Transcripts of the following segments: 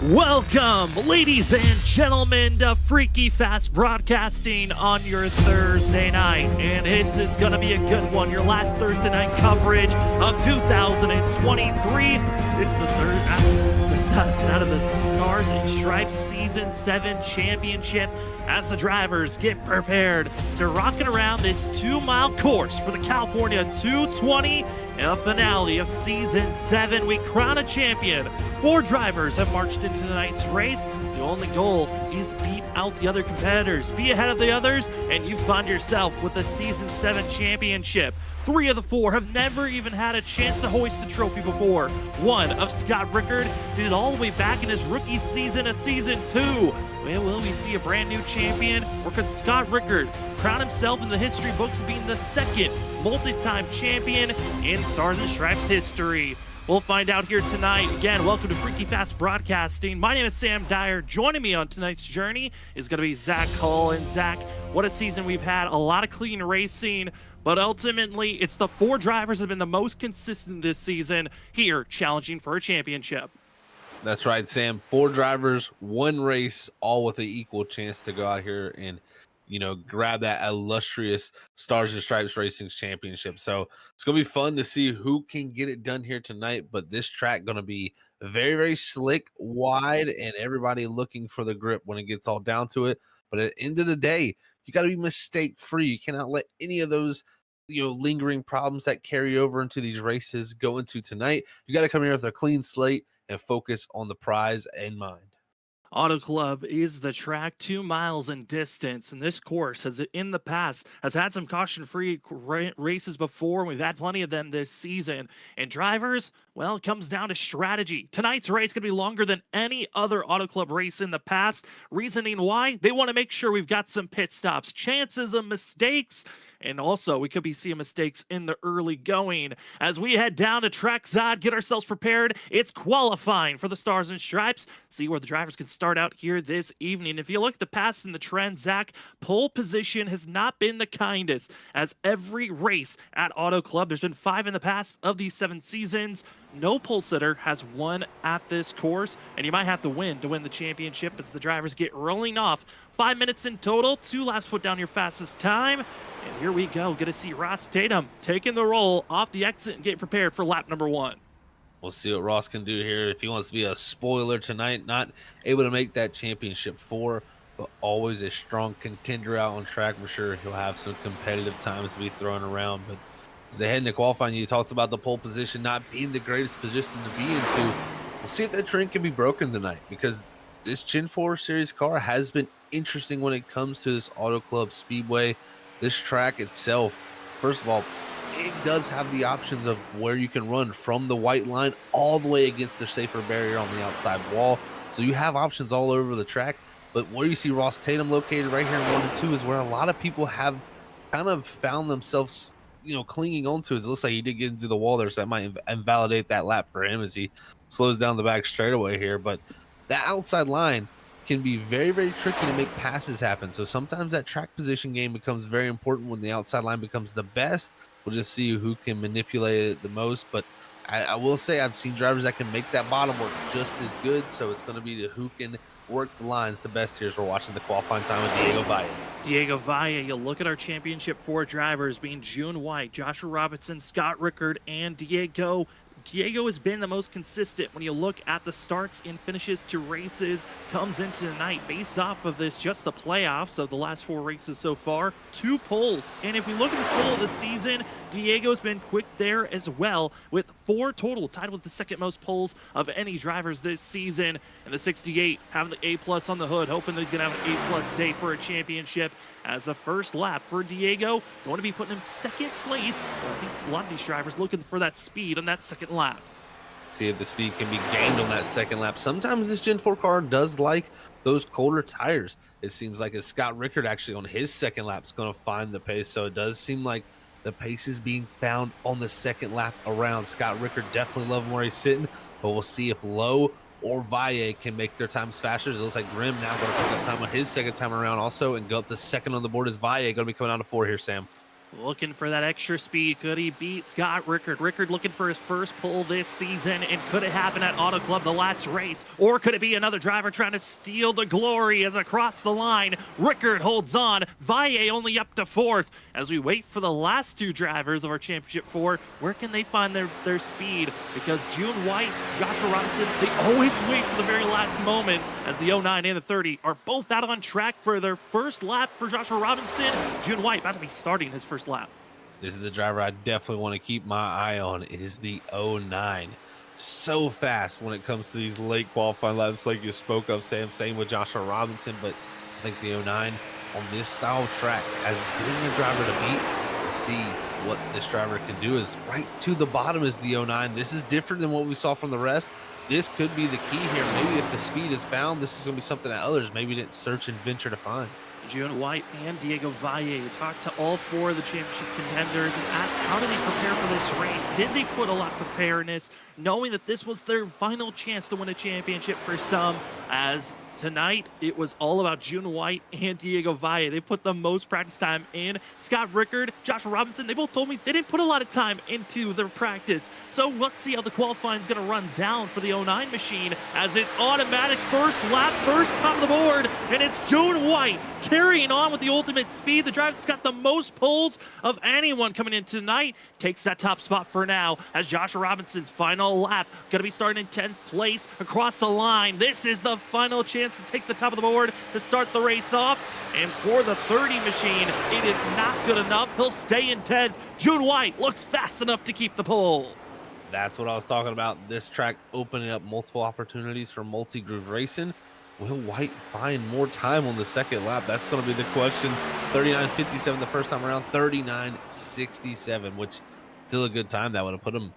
Welcome, ladies and gentlemen, to Freaky Fast Broadcasting on your Thursday night. And this is going to be a good one. Your last Thursday night coverage of 2023. It's the third out of the Stars and Stripes Season 7 Championship as the drivers get prepared to rocking around this 2-mile course for the California 220 and the finale of Season 7. We crown a champion. 4 drivers have marched into tonight's race. The only goal is beat out the other competitors, be ahead of the others, and you find yourself with the Season 7 championship. 3 of the 4 have never even had a chance to hoist the trophy before. One of Scott Rickard did it all the way back in his rookie season of Season 2. Well, will we see a brand new champion, or could Scott Rickard crown himself in the history books of being the second multi-time champion in Stars and Stripes history? We'll find out here tonight. Again, welcome to Freaky Fast Broadcasting. My name is Sam Dyer. Joining me on tonight's journey is going to be Zach Hull. And Zach, what a season we've had. A lot of clean racing, but ultimately it's the 4 drivers that have been the most consistent this season here challenging for a championship. That's right, Sam. 4 drivers, 1 race, all with an equal chance to go out here and, grab that illustrious Stars and Stripes Racing Championship. So it's going to be fun to see who can get it done here tonight. But this track going to be very, very slick, wide, and everybody looking for the grip when it gets all down to it. But at the end of the day, you got to be mistake-free. You cannot let any of those lingering problems that carry over into these races go into tonight. You got to come here with a clean slate and focus on the prize in mind. Auto Club is the track, 2 miles in distance, and this course has in the past has had some caution-free races before. We've had plenty of them this season, and drivers, well, it comes down to strategy. Tonight's race is going to be longer than any other Auto Club race in the past. Reasoning why? They want to make sure we've got some pit stops, chances of mistakes, and also we could be seeing mistakes in the early going. As we head down to trackside, get ourselves prepared. It's qualifying for the Stars and Stripes. See where the drivers can start out here this evening. If you look at the past and the trend, Zach, pole position has not been the kindest. As every race at Auto Club, there's been 5 in the past of these 7 seasons. No pole sitter has won at this course, and you might have to win the championship as the drivers get rolling off. 5 minutes in total, 2 laps put down your fastest time. And here we go. Going to see Ross Tatum taking the roll off the exit and get prepared for lap number 1. We'll see what Ross can do here. If he wants to be a spoiler tonight, not able to make that championship 4, but always a strong contender out on track for sure. He'll have some competitive times to be thrown around. But as they head into qualifying, you talked about the pole position not being the greatest position to be into. We'll see if that trend can be broken tonight, because this Gen 4 Series car has been interesting when it comes to this Auto Club Speedway. This track itself, first of all, it does have the options of where you can run from the white line all the way against the safer barrier on the outside wall. So you have options all over the track. But where you see Ross Tatum located right here in 1 and 2 is where a lot of people have kind of found themselves, clinging onto. It looks like he did get into the wall there, so that might invalidate that lap for him as he slows down the back straightaway here. But that outside line can be very, very tricky to make passes happen. So sometimes that track position game becomes very important when the outside line becomes the best. We'll just see who can manipulate it the most. But I will say I've seen drivers that can make that bottom work just as good. So it's going to be who can work the lines the best here as we're watching the qualifying time with Diego Valle. Diego Valle, you look at our championship 4 drivers being June White, Joshua Robinson, Scott Rickard, and Diego. Diego has been the most consistent when you look at the starts and finishes to races, comes into the night based off of this, just the playoffs of the last 4 races so far, 2 poles. And if we look at the pole of the season, Diego's been quick there as well with 4 total, tied with the second most poles of any drivers this season. And the 68 having the A+ on the hood, hoping that he's going to have an A+ day for a championship. As the first lap for Diego, going to be putting him 2nd place. But I think a lot of these drivers looking for that speed on that 2nd lap. See if the speed can be gained on that 2nd lap. Sometimes this Gen 4 car does like those colder tires. It seems like Scott Rickard actually on his 2nd lap is going to find the pace. So it does seem like the pace is being found on the 2nd lap around. Scott Rickard definitely loving where he's sitting, but we'll see if Lowe or Valle can make their times faster. It looks like Grimm now going to pick up time on his 2nd time around also and go up to 2nd on the board as Valle going to be coming out of 4 here, Sam. Looking for that extra speed. Could he beat Scott Rickard? Rickard looking for his first pole this season. And could it happen at Auto Club the last race? Or could it be another driver trying to steal the glory as across the line? Rickard holds on. Valle only up to fourth. As we wait for the last two drivers of our Championship 4, where can they find their speed? Because June White, Joshua Robinson, they always wait for the very last moment as the 09 and the 30 are both out on track for their first lap for Joshua Robinson. June White about to be starting his first lap. This is the driver I definitely want to keep my eye on. It is the 09. So fast when it comes to these late qualifying laps like you spoke of, Sam. Same with Joshua Robinson, but I think the 09 on this style of track has been the driver to beat. We'll see what this driver can do. Is right to the bottom is the 09. This is different than what we saw from the rest. This could be the key here. Maybe if the speed is found, this is going to be something that others maybe didn't search and venture to find. June White and Diego Valle talked to all four of the championship contenders and asked how did they prepare for this race? Did they put a lot of preparedness, knowing that this was their final chance to win a championship for some? As tonight, it was all about June White and Diego Valle. They put the most practice time in. Scott Rickard, Joshua Robinson, they both told me they didn't put a lot of time into their practice. So let's see how the qualifying is going to run down for the 09 machine as it's automatic first lap, first time on the board, and it's June White carrying on with the ultimate speed. The driver that's got the most poles of anyone coming in tonight takes that top spot for now as Joshua Robinson's final lap going to be starting in 10th place across the line. This is the final chance to take the top of the board to start the race off. And for the 30 machine, it is not good enough. He'll stay in 10th. June White looks fast enough to keep the pole. That's what I was talking about. This track opening up multiple opportunities for multi-groove racing. Will White find more time on the second lap? That's going to be the question. 39.57 the first time around, 39.67, which still a good time. That would have put him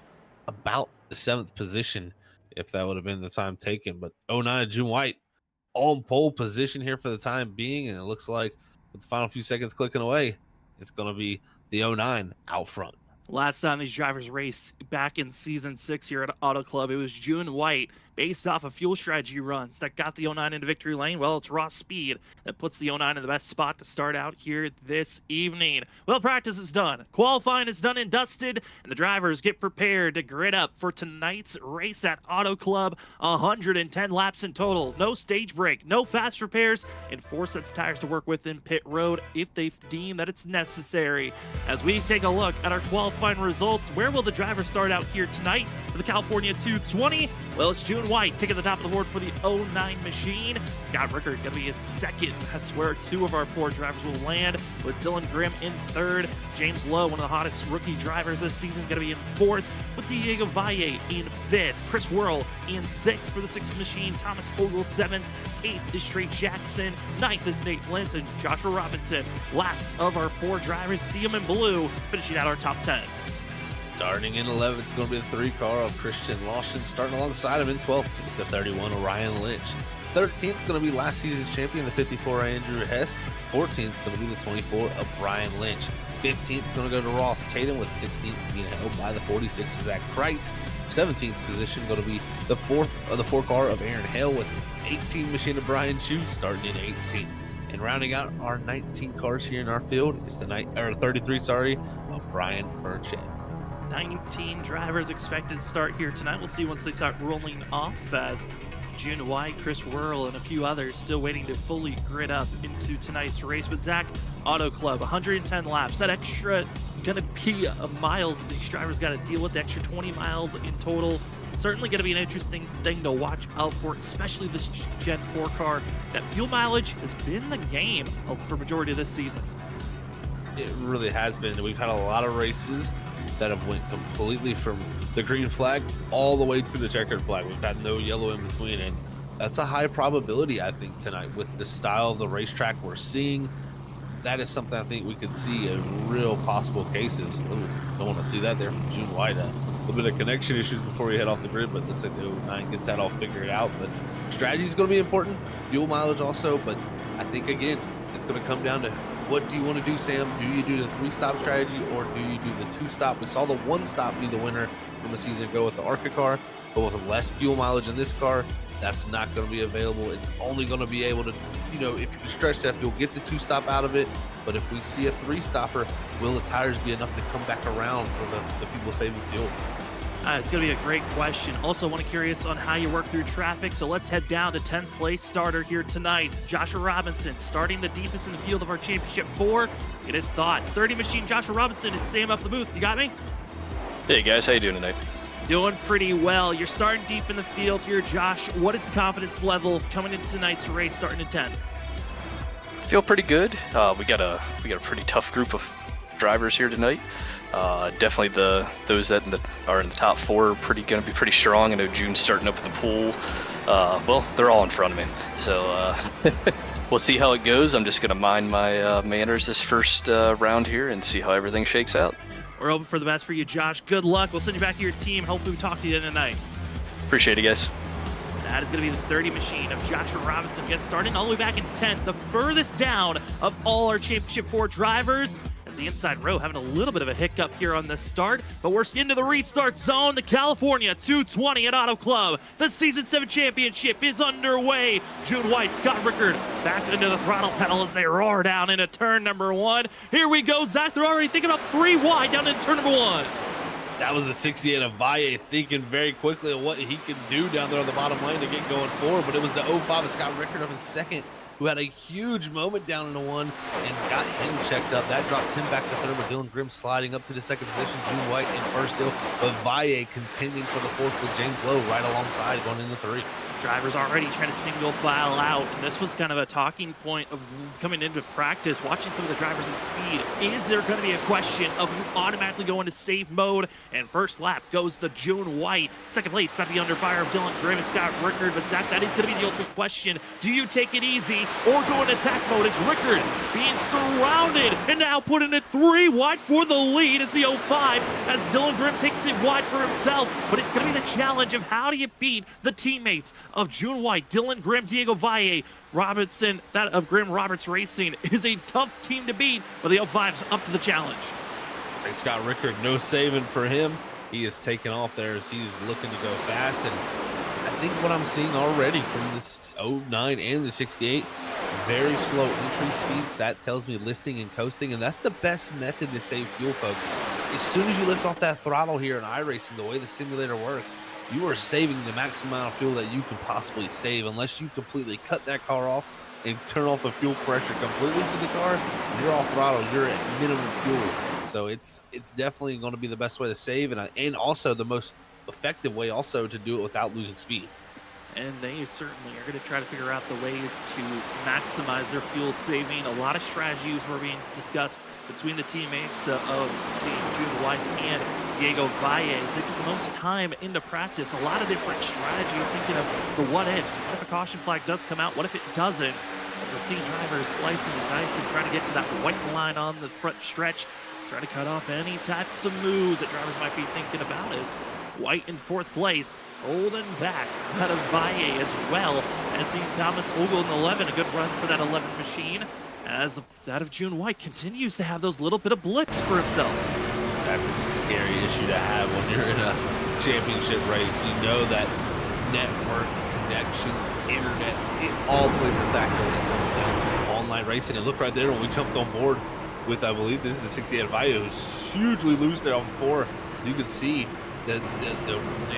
about the 7th position if that would have been the time taken. But 09 June White on pole position here for the time being, and it looks like with the final few seconds clicking away, it's going to be the 09 out front. Last time these drivers raced back in season 6 here at Auto Club, it was June White based off of fuel strategy runs that got the 09 into victory lane. Well, it's raw speed that puts the 09 in the best spot to start out here this evening. Well, practice is done. Qualifying is done and dusted, and the drivers get prepared to grid up for tonight's race at Auto Club. 110 laps in total. No stage break, no fast repairs, and 4 sets of tires to work with in pit road if they deem that it's necessary. As we take a look at our qualifying results, where will the driver start out here tonight for the California 220? Well, it's June White taking the top of the board for the 09 machine. Scott Rickard going to be in second. That's where 2 of our 4 drivers will land, with Dylan Grimm in third. James Lowe, one of the hottest rookie drivers this season, going to be in fourth, with Diego Valle in fifth. Chris Worrell in sixth for the 6th machine. Thomas Ogle 7th. 8th is Trey Jackson. 9th is Nate Lentz and Joshua Robinson. Last of our 4 drivers, see them in blue, finishing out our top 10. Starting in 11th, it's going to be the 3 car of Christian Lawson. Starting alongside him in 12th is the 31 Orion Lynch. 13th is going to be last season's champion, the 54 Andrew Hess. 14th is going to be the 24 of Brian Lynch. 15th is going to go to Ross Tatum, with 16th being held by the 46 Zach Kreitz. 17th position going to be the 4th of the 4 car of Aaron Hale, with 18 machine of Brian Chu starting in 18th. And rounding out our 19 cars here in our field is the 33 of Brian Burchett. 19 drivers expected to start here tonight. We'll see once they start rolling off, as June White, Chris Worrell, and a few others still waiting to fully grid up into tonight's race. But Zach, Auto Club, 110 laps. That extra going to be miles these drivers got to deal with, the extra 20 miles in total. Certainly going to be an interesting thing to watch out for, especially this Gen 4 car. That fuel mileage has been the game for majority of this season. It really has been. We've had a lot of races that have went completely from the green flag all the way to the checkered flag. We've had no yellow in between, and that's a high probability, I think, tonight with the style of the racetrack we're seeing. That is something I think we could see a real possible cases. Don't want to see that there from June White. A little bit of connection issues before we head off the grid, but looks like the 09 gets that all figured out. But strategy is going to be important, fuel mileage also, but I think, again, it's going to come down to what do you want to do, Sam? Do you do the 3-stop strategy, or do you do the 2-stop? We saw the 1-stop be the winner from a season ago with the ARCA car, but with less fuel mileage in this car, That's not going to be available. It's only going to be able to, if you can stretch that, you'll get the 2-stop out of it. But if we see a 3-stopper, will the tires be enough to come back around for the people saving fuel? It's going to be a great question. Also, want to curious on how you work through traffic. So let's head down to 10th place starter here tonight. Joshua Robinson starting the deepest in the field of our championship 4. Get his thoughts. 30 machine Joshua Robinson and Sam up the booth. You got me? Hey guys, how you doing tonight? Doing pretty well. You're starting deep in the field here, Josh. What is the confidence level coming into tonight's race starting in 10? Feel pretty good. We got a pretty tough group of drivers here tonight. Definitely those that are in the top 4 are going to be pretty strong. I know June's starting up at the pool. Well, they're all in front of me, so we'll see how it goes. I'm just going to mind my manners this first round here and see how everything shakes out. We're hoping for the best for you, Josh. Good luck. We'll send you back to your team. Hopefully we talk to you tonight. Appreciate it, guys. That is going to be the 30 machine of Joshua Robinson. Gets started all the way back in 10th, the furthest down of all our Championship 4 drivers. As the inside row having a little bit of a hiccup here on the start, but we're into the restart zone. The California 220 at Auto Club. The Season 7 Championship is underway. June White, Scott Rickard back into the throttle pedal as they roar down into turn number 1. Here we go, Zach. They're already thinking about 3 wide down into turn number 1. That was the 68 of Valle thinking very quickly of what he could do down there on the bottom lane to get going forward, but it was the 05 of Scott Rickard up in second, who had a huge moment down into 1 and got him checked up. That drops him back to third, with Dylan Grimm sliding up to the second position. June White in first still, but Valle contending for the 4th with James Lowe right alongside going into 3. Drivers already trying to single file out, and this was kind of a talking point of coming into practice, watching some of the drivers in speed. Is there going to be a question of who automatically go into save mode? And first lap goes the June White. Second place about to be under fire of Dylan Grimm and Scott Rickard, but Zach, that is going to be the ultimate question. Do you take it easy or go into attack mode as Rickard being surrounded and now putting it 3 wide for the lead as the 05 as Dylan Grimm takes it wide for himself, but it's going to be the challenge of how do you beat the teammates of June White, Dylan Grimm, Diego Valle, Robinson. That of Grimm Roberts Racing is a tough team to beat, but the 05's up to the challenge. And Scott Rickard, no saving for him. He is taking off there as he's looking to go fast. And I think what I'm seeing already from this 09 and the 68, very slow entry speeds. That tells me lifting and coasting, and that's the best method to save fuel, folks. As soon as you lift off that throttle here in iRacing, the way the simulator works, you are saving the maximum amount of fuel that you can possibly save, unless you completely cut that car off and turn off the fuel pressure completely to the car. You're off throttle, you're at minimum fuel. So it's definitely going to be the best way to save, and also the most effective way also to do it without losing speed. And they certainly are going to try to figure out the ways to maximize their fuel saving. A lot of strategies were being discussed between the teammates of June White and Diego Valle. As they put the most time into practice, a lot of different strategies, thinking of the what ifs. What if a caution flag does come out? What if it doesn't? As we're seeing drivers slicing and dicing, trying to get to that white line on the front stretch, trying to cut off any types of moves that drivers might be thinking about. As White in 4th place, holding back out of Valle as well, as seeing Thomas Ogle in 11, a good run for that 11 machine, as that of June White continues to have those little bit of blips for himself. That's a scary issue to have when you're in a championship race. You know that network connections, internet, it all plays a factor when it comes down to online racing. And look right there when we jumped on board with, I believe this is the 68 Valle, who's hugely loose there off the 4. You could see the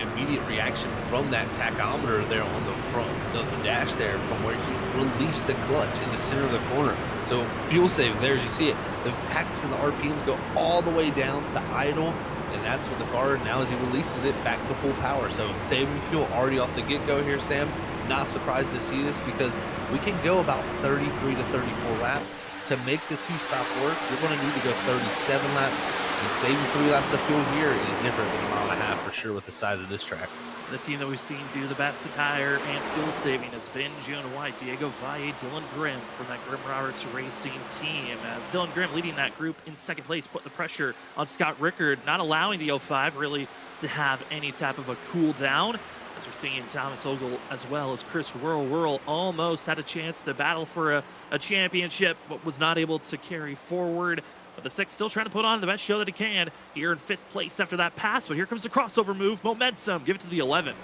immediate reaction from that tachometer there on the front of the dash there, from where he released the clutch in the center of the corner. So fuel saving there, as you see it, the tachs and the RPMs go all the way down to idle, and that's what the car now, as he releases it back to full power. So saving fuel already off the get-go here, Sam. Not surprised to see this, because we can go about 33 to 34 laps. To make the 2-stop work, you're going to need to go 37 laps, and saving 3 laps of fuel here is different than a mile and a half for sure with the size of this track. The team that we've seen do the best tire and fuel saving has been June White, Diego Valle, Dylan Grimm from that Grimm Roberts Racing team. As Dylan Grimm leading that group in 2nd place, putting the pressure on Scott Rickard, not allowing the 05 really to have any type of a cool down. As we're seeing Thomas Ogle as well as Chris Whirl almost had a chance to battle for a championship, but was not able to carry forward. But the 6 still trying to put on the best show that he can here in 5th place after that pass. But here comes the crossover move, momentum. Give it to the 11.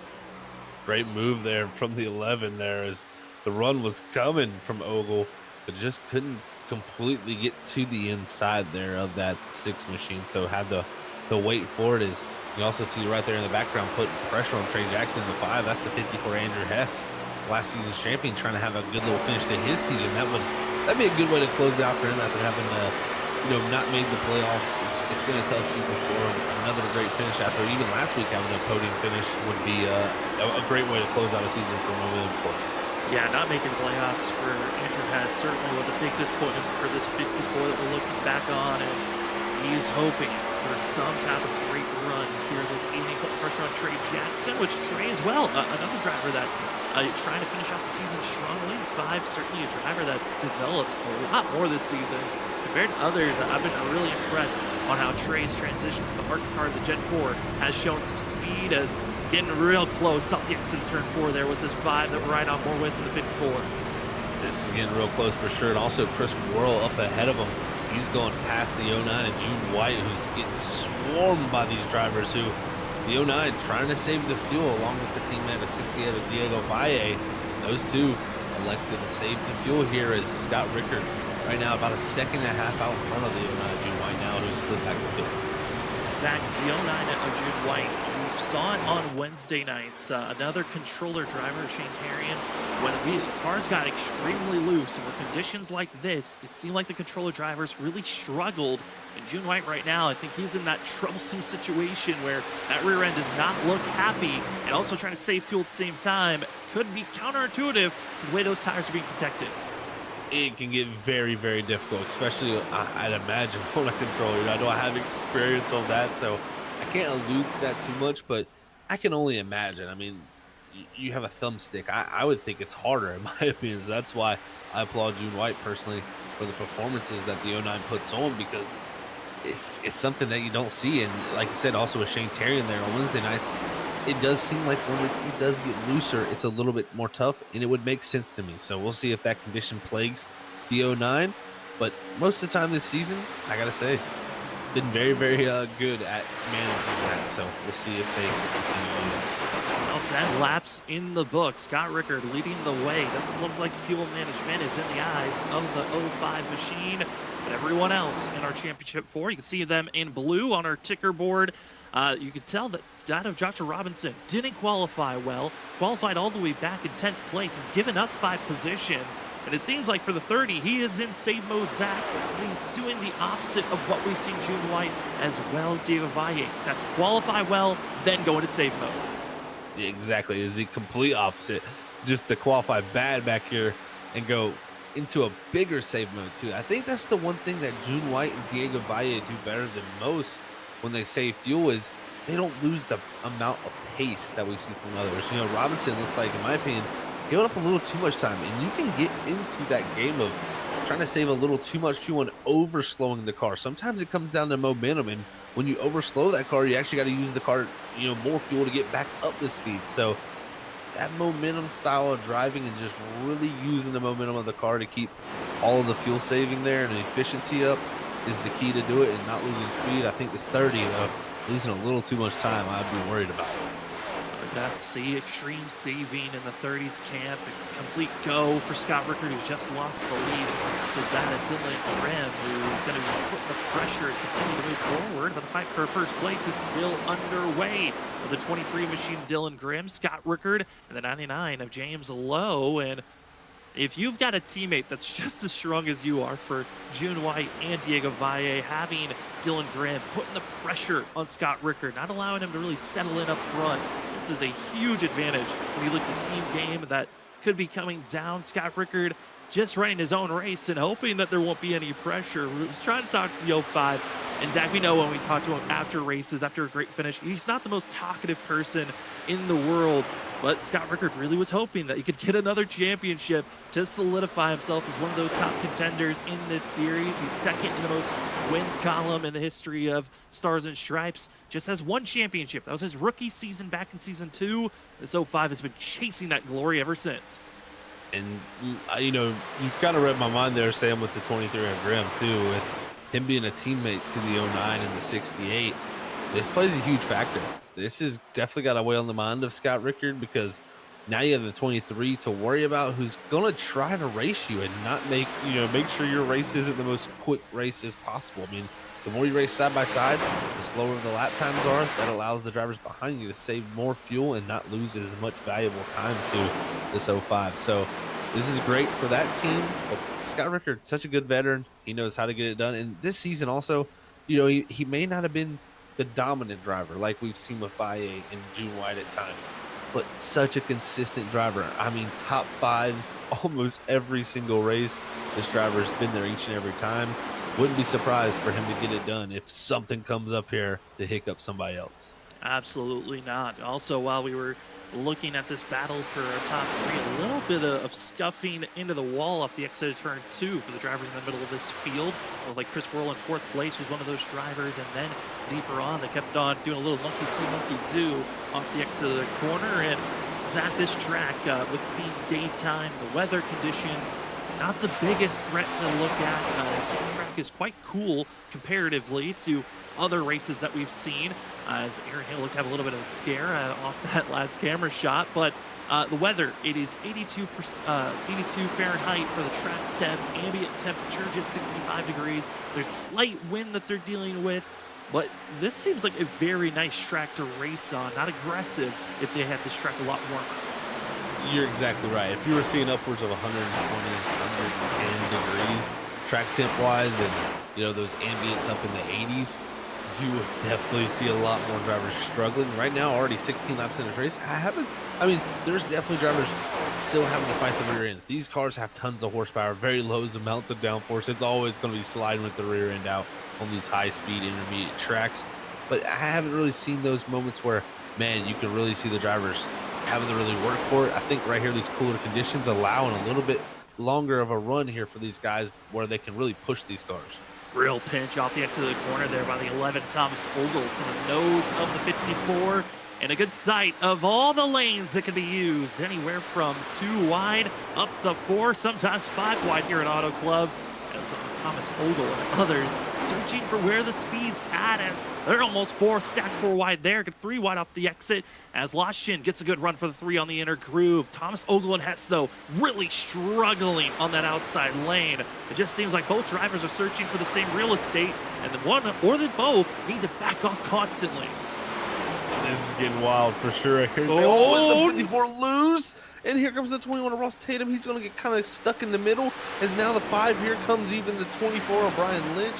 Great move there from the 11 there as the run was coming from Ogle, but just couldn't completely get to the inside there of that 6 machine. So had to wait for it. As you also see right there in the background putting pressure on Trey Jackson in the 5. That's the 54 Andrew Hess, last season's champion, trying to have a good little finish to his season. That'd be a good way to close it out for him after having not made the playoffs. It's been a tough season for him. Another great finish after even last week having a podium finish would be a great way to close out a season for him. Yeah, not making the playoffs for Andrew Hess certainly was a big disappointment for this 54 that we're looking back on, and he's hoping for some type of great run here this evening. Put pressure on Trey Jackson, which Trey as well, another driver that trying to finish out the season strongly. 5, certainly a driver that's developed a lot more this season compared to others. I've been really impressed on how Trey's transition from the Martin car to the Gen 4 has shown some speed, as getting real close off the exit of turn 4 there was this 5 that we're right on more with in the 54. This is getting real close for sure. And also Chris Worrell up ahead of him. He's going past the 09 and June White, who's getting swarmed by these drivers who the 09 trying to save the fuel along with the teammate of 68 of Diego Valle. Those two elected to save the fuel here as Scott Rickard right now about a second and a half out in front of the 09 June White now, who's slid back the field. Zach, the 09 of June White, we saw it on Wednesday nights. Another controller driver, Shane Tarian, when the cars got extremely loose and with conditions like this, it seemed like the controller drivers really struggled. And June White right now, I think he's in that troublesome situation where that rear end does not look happy, and also trying to save fuel at the same time could be counterintuitive to the way those tires are being protected. It can get very, very difficult, especially I'd imagine on a controller. I know I have experience on that, so I can't allude to that too much, but I can only imagine. I mean, you have a thumbstick. I would think it's harder, in my opinion. So that's why I applaud June White personally for the performances that the 09 puts on, because it's something that you don't see. And like you said, also with Shane Tarian there on Wednesday nights, it does seem like when it does get looser, it's a little bit more tough, and it would make sense to me. So we'll see if that condition plagues the 09. But most of the time this season, I got to say, been very, very good at managing that. So we'll see if they continue on. Well, 10 laps in the book. Scott Rickard leading the way. Doesn't look like fuel management is in the eyes of the 05 machine. But everyone else in our Championship 4, you can see them in blue on our ticker board. You can tell that of Joshua Robinson didn't qualify well. Qualified all the way back in 10th place. Has given up 5 positions. And it seems like for the 30, he is in save mode, Zach. And he's doing the opposite of what we've seen June White as well as Diego Valle. That's qualify well, then go into save mode. Yeah, exactly. Is the complete opposite. Just to qualify bad back here and go into a bigger save mode too. I think that's the one thing that June White and Diego Valle do better than most when they save fuel, is they don't lose the amount of pace that we see from others. You know, Robinson looks like, in my opinion, giving up a little too much time, and you can get into that game of trying to save a little too much fuel and over slowing the car. Sometimes it comes down to momentum, and when you over slow that car, you actually got to use the car, more fuel to get back up to speed. So that momentum style of driving and just really using the momentum of the car to keep all of the fuel saving there and the efficiency up is the key to do it, and not losing speed. I think this 30, though, losing a little too much time, I'd be worried about it. Got to see extreme saving in the 30s camp. A complete go for Scott Rickard, who's just lost the lead to that of Dylan Grimm, who's going to put the pressure and continue to move forward. But the fight for first place is still underway with the 23 machine Dylan Grimm, Scott Rickard, and the 99 of James Lowe. And if you've got a teammate that's just as strong as you are, for June White and Diego Valle, having Dylan Grimm putting the pressure on Scott Rickard, not allowing him to really settle in up front, this is a huge advantage when you look at the team game that could be coming down. Scott Rickard just running his own race and hoping that there won't be any pressure. We was trying to talk to the 05, and Zach, we know when we talk to him after races, after a great finish, he's not the most talkative person in the world. But Scott Rickard really was hoping that he could get another championship to solidify himself as one of those top contenders in this series. He's second in the most wins column in the history of Stars and Stripes. Just has 1 championship. That was his rookie season back in season 2. This 05 has been chasing that glory ever since. And, you kind of read my mind there, Sam, with the 23 of Grimm, too, with him being a teammate to the 09 and the 68. This plays a huge factor. This has definitely got to weigh on the mind of Scott Rickard, because Now you have the 23 to worry about, who's going to try to race you and not make sure your race isn't the most quick race as possible. I mean, the more you race side by side, the slower the lap times are. That allows the drivers behind you to save more fuel and not lose as much valuable time to this 05. So this is great for that team. But Scott Rickard, such a good veteran. He knows how to get it done. And this season also, he may not have been the dominant driver like we've seen with Faye and June White at times, but such a consistent driver. I mean, top fives almost every single race. This driver has been there each and every time. Wouldn't be surprised for him to get it done if something comes up here to hiccup somebody else. Absolutely not. Also, while we were looking at this battle for a top three, a little bit of scuffing into the wall off the exit of turn 2 for the drivers in the middle of this field. Like Chris Worrell in 4th place was one of those drivers, and then deeper on, they kept on doing a little monkey see, monkey do off the exit of the corner. And at this track, with being daytime, the weather conditions, not the biggest threat to look at. This track is quite cool comparatively to other races that we've seen, as Aaron Hill looked to have a little bit of a scare off that last camera shot. But the weather, it is 82 Fahrenheit for the track temp. Ambient temperature just 65 degrees. There's slight wind that they're dealing with, but this seems like a very nice track to race on. Not aggressive if they had this track a lot warmer. You're exactly right. If you were seeing upwards of 120, 110 degrees track temp wise, and those ambients up in the 80s, you would definitely see a lot more drivers struggling. Right now, already 16 laps in this race. There's definitely drivers still having to fight the rear ends. These cars have tons of horsepower, very low amounts of downforce. It's always going to be sliding with the rear end out on these high-speed intermediate tracks. But I haven't really seen those moments where, man, you can really see the drivers having to really work for it. I think right here, these cooler conditions allowing a little bit longer of a run here for these guys where they can really push these cars. Real pinch off the exit of the corner there by the 11 Thomas Ogle to the nose of the 54, and a good sight of all the lanes that can be used, anywhere from 2 wide up to 4, sometimes 5 wide here at Auto Club, as Thomas Ogle and others searching for where the speed's at, as they're almost 4 stacked 4 wide there, get 3 wide off the exit, as Lashin gets a good run for the 3 on the inner groove. Thomas Ogle and Hess, though, really struggling on that outside lane. It just seems like both drivers are searching for the same real estate, and the one or the both need to back off constantly. This is getting wild for sure. Is the 54 loose? And here comes the 21 of Ross Tatum. He's going to get kind of stuck in the middle, as now the 5 here comes even the 24 of Brian Lynch.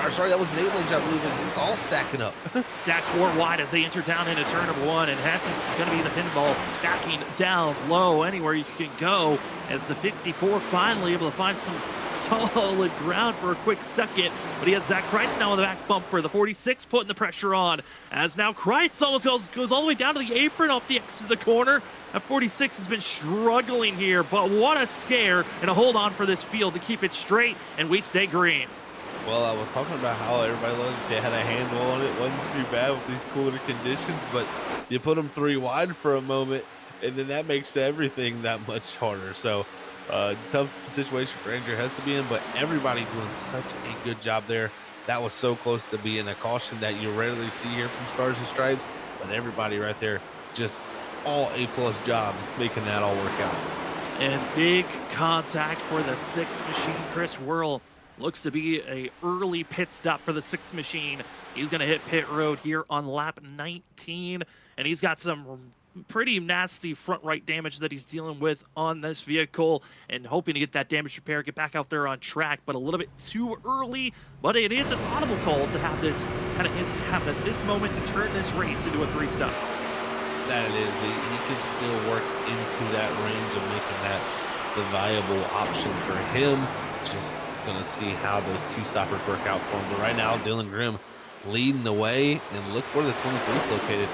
Sorry, that was Nate Lynch, I believe. It's all stacking up. Stacked 4 wide as they enter down into turn number 1, and Hess is going to be the pinball, backing down low anywhere you can go, as the 54 finally able to find some solid ground for a quick second, but he has Zach Kreitz now on the back bumper. The 46 putting the pressure on, as now Kreitz almost goes all the way down to the apron off the exit of the corner. That 46 has been struggling here, but what a scare and a hold on for this field to keep it straight, and we stay green. Well, I was talking about how everybody looked, they had a handle on it. Wasn't too bad with these cooler conditions, but you put them 3 wide for a moment, and then that makes everything that much harder. So tough situation for Andrew Hess to be in, but everybody doing such a good job there. That was so close to being a caution that you rarely see here from Stars and Stripes, but everybody right there, just all A-plus jobs making that all work out. And big contact for the 6 machine. Chris Worrell looks to be a early pit stop for the 6 machine. He's going to hit pit road here on lap 19, and he's got some pretty nasty front right damage that he's dealing with on this vehicle, and hoping to get that damage repair, get back out there on track, but a little bit too early. But it is an audible call to have this have at this moment to turn this race into a 3-stop. That it is. He can still work into that range of making that the viable option for him. Just going to see how those 2 stoppers work out for him. But right now, Dylan Grimm leading the way, and look where the 23 is located,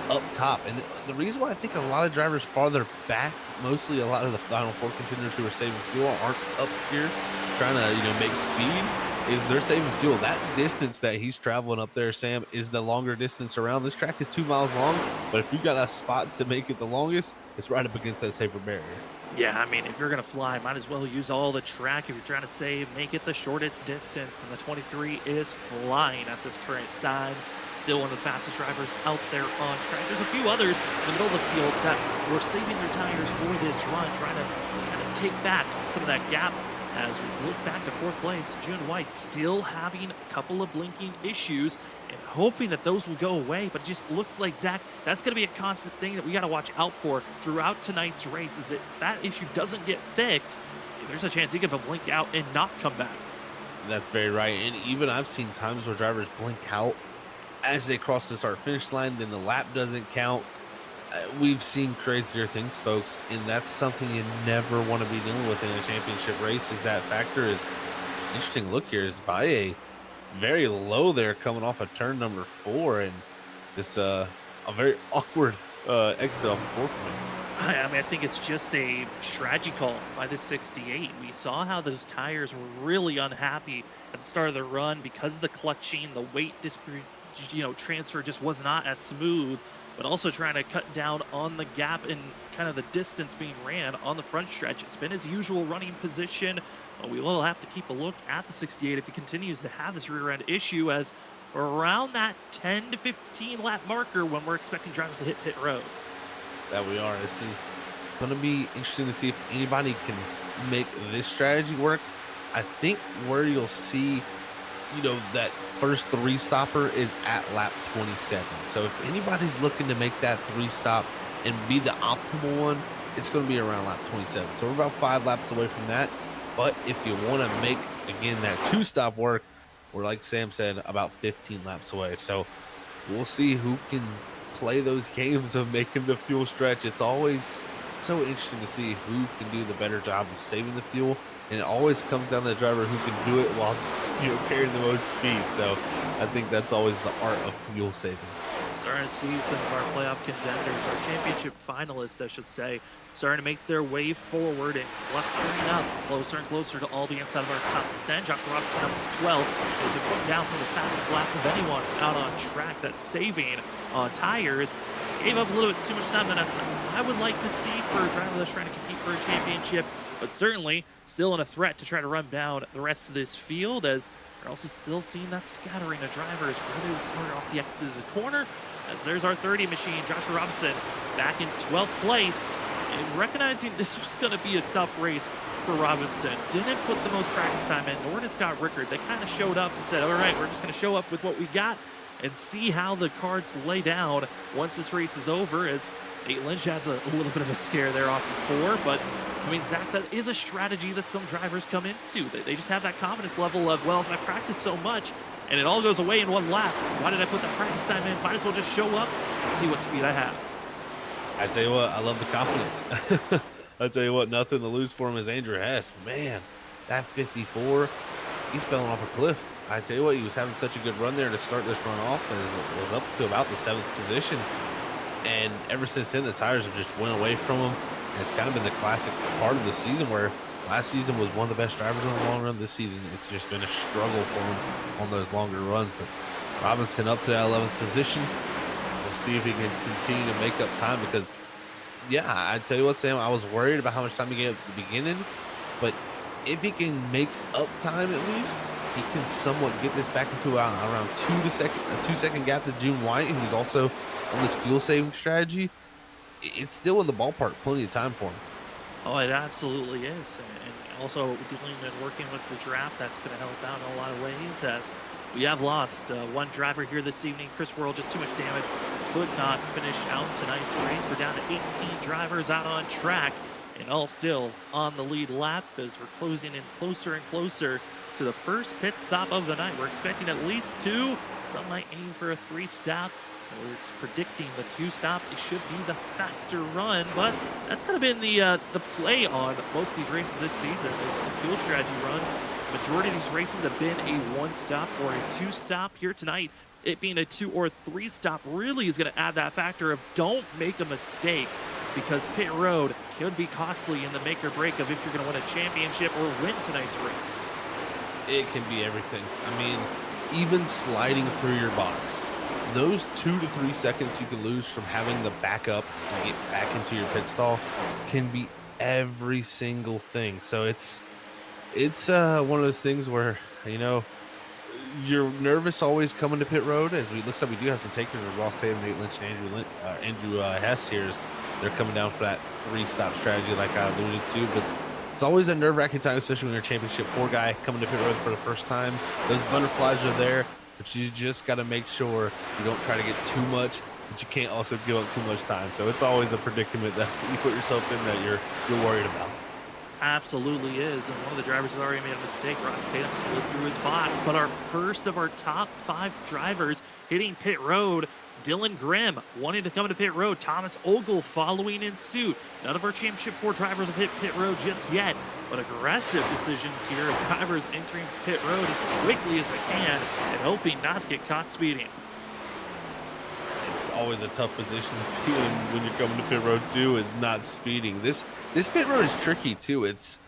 up top. And the reason why I think a lot of drivers farther back, mostly a lot of the Final 4 contenders who are saving fuel, aren't up here trying to make speed, is they're saving fuel. That distance that he's traveling up there, Sam, is the longer distance around. This track is 2 miles long, but if you got a spot to make it the longest, it's right up against that safer barrier. Yeah, I mean, if you're going to fly, might as well use all the track. If you're trying to save, make it the shortest distance, and the 23 is flying at this current time. still one of the fastest drivers out there on track. There's a few others in the middle of the field that were saving their tires for this run, trying to kind of take back some of that gap. As we look back to fourth place, June White still having a couple of blinking issues and hoping that those will go away. But it just looks like, Zach, that's going to be a constant thing that we got to watch out for throughout tonight's race. Is that that issue doesn't get fixed, there's a chance he could blink out and not come back. That's very right. And even I've seen times where drivers blink out as they cross the start-finish line, then the lap doesn't count. We've seen crazier things, folks, and that's something you never want to be dealing with in a championship race. Is that factor is interesting. Look here, is Valle very low there, coming off of turn number 4, and this a very awkward exit off of 4 for me. I mean, I think it's just a strategy call by the 68. We saw how those tires were really unhappy at the start of the run because of the clutching, the weight transfer just was not as smooth, but also trying to cut down on the gap and kind of the distance being ran on the front stretch. It's been his usual running position, but we will have to keep a look at the 68 if he continues to have this rear end issue, as we're around that 10 to 15 lap marker when we're expecting drivers to hit pit road. That we are. This is going to be interesting to see if anybody can make this strategy work. I think where you'll see, that first 3-stopper is at lap 27. So if anybody's looking to make that 3-stop and be the optimal one, it's going to be around lap 27. So we're about 5 laps away from that. But if you want to make, again, that 2-stop work, we're, like Sam said, about 15 laps away. So we'll see who can play those games of making the fuel stretch. It's always so interesting to see who can do the better job of saving the fuel, and it always comes down to the driver who can do it while carrying the most speed. So I think that's always the art of fuel saving. Starting to see some of our playoff contenders, our championship finalists, I should say, starting to make their way forward and clustering up closer and closer to all the inside of our top 10. Josh Robinson up to 12, as he put down some of the fastest laps of anyone out on track. That's saving on tires. Gave up a little bit too much time than I would like to see for a driver that's trying to compete for a championship, but certainly still in a threat to try to run down the rest of this field, as we're also still seeing that scattering of drivers really far off the exit of the corner. As there's our 30 machine, Joshua Robinson back in 12th place, and recognizing this was going to be a tough race for Robinson. Didn't put the most practice time in, nor did Scott Rickard. They kind of showed up and said, all right, we're just going to show up with what we got and see how the cards lay down once this race is over, as Nate Lynch has a little bit of a scare there off of 4. But I mean, Zach, that is a strategy that some drivers come into. They just have that confidence level of, well, if I practice so much and it all goes away in one lap, why did I put that practice time in? Might as well just show up and see what speed I have. I tell you what, I love the confidence. I tell you what, nothing to lose for him is Andrew Hess. Man, that 54, he's falling off a cliff. I tell you what, he was having such a good run there to start this run off, and was up to about the 7th position. And ever since then, the tires have just went away from him. And it's kind of been the classic part of the season, where last season was one of the best drivers on the long run. This season, it's just been a struggle for him on those longer runs. But Robinson up to that 11th position. We'll see if he can continue to make up time, because, yeah, I tell you what, Sam, I was worried about how much time he gave at the beginning. But if he can make up time at least, he can somewhat get this back into around a 2-second gap to June White, who's also on this fuel-saving strategy. It's still in the ballpark, plenty of time for him. Oh, it absolutely is. And also dealing and working with the draft, that's going to help out in a lot of ways, as we have lost one driver here this evening. Chris Worrell, just too much damage, could not finish out tonight's race. We're down to 18 drivers out on track, and all still on the lead lap as we're closing in closer and closer to the first pit stop of the night. We're expecting at least 2. Some might aim for a 3-stop. We're predicting the 2-stop. It should be the faster run, but that's kind of been the play on most of these races this season, is the fuel strategy run. Majority of these races have been a 1-stop or a 2-stop. Here tonight, it being a 2 or 3-stop really is going to add that factor of don't make a mistake, because pit road could be costly in the make or break of if you're going to win a championship or win tonight's race. It can be everything. I mean, even sliding through your box, those 2 to 3 seconds you can lose from having the backup and get back into your pit stall can be every single thing. So it's one of those things where, you're nervous always coming to pit road, as we looks like we do have some takers with Ross Tatum, Nate Lynch, and Andrew Hess here. They're coming down for that 3-stop strategy, like I alluded to. But it's always a nerve-wracking time, especially when you're a championship 4 guy coming to pit road for the first time. Those butterflies are there, but you just got to make sure you don't try to get too much, but you can't also give up too much time. So it's always a predicament that you put yourself in that you're worried about. Absolutely is, and one of the drivers has already made a mistake. Ross Tatum slid through his box, but our first of our top 5 drivers hitting pit road, Dylan Grimm wanting to come to pit road, Thomas Ogle following in suit. None of our Championship 4 drivers have hit pit road just yet, but aggressive decisions here of drivers entering pit road as quickly as they can and hoping not to get caught speeding. It's always a tough position to be in when you're coming to pit road too, is not speeding. This pit road is tricky too. It's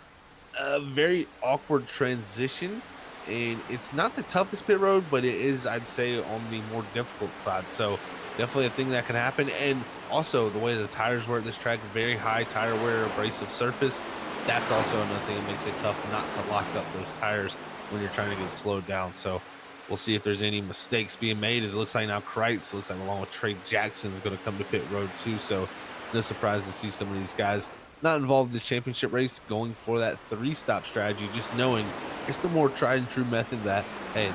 a very awkward transition, and it's not the toughest pit road, but it is, I'd say, on the more difficult side. So definitely a thing that can happen. And also the way the tires work this track, very high tire wear, abrasive surface. That's also another thing that makes it tough not to lock up those tires when you're trying to get slowed down. So we'll see if there's any mistakes being made, as it looks like now Kreitz, looks like along with Trey Jackson, is going to come to pit road too. So no surprise to see some of these guys not involved in this championship race going for that 3-stop strategy, just knowing it's the more tried and true method that, hey,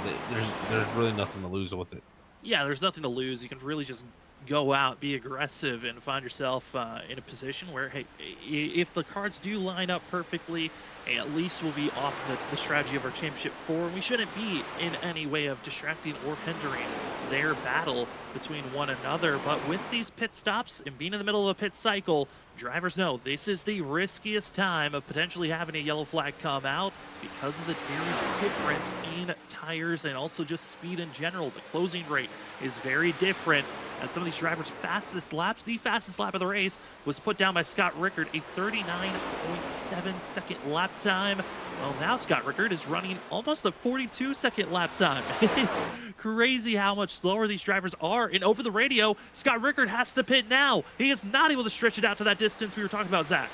there's really nothing to lose with it. Yeah, there's nothing to lose. You can really just go out, be aggressive, and find yourself in a position where, hey, if the cards do line up perfectly, hey, at least we'll be off the strategy of our Championship 4. We shouldn't be in any way of distracting or hindering their battle between one another. But with these pit stops and being in the middle of a pit cycle, drivers know this is the riskiest time of potentially having a yellow flag come out because of the very difference in tires and also just speed in general. The closing rate is very different. As some of these drivers' fastest laps, the fastest lap of the race was put down by Scott Rickard, a 39.7 second lap time. Well, now Scott Rickard is running almost a 42-second lap time. It's crazy how much slower these drivers are. And over the radio, Scott Rickard has to pit now. He is not able to stretch it out to that distance we were talking about, Zach.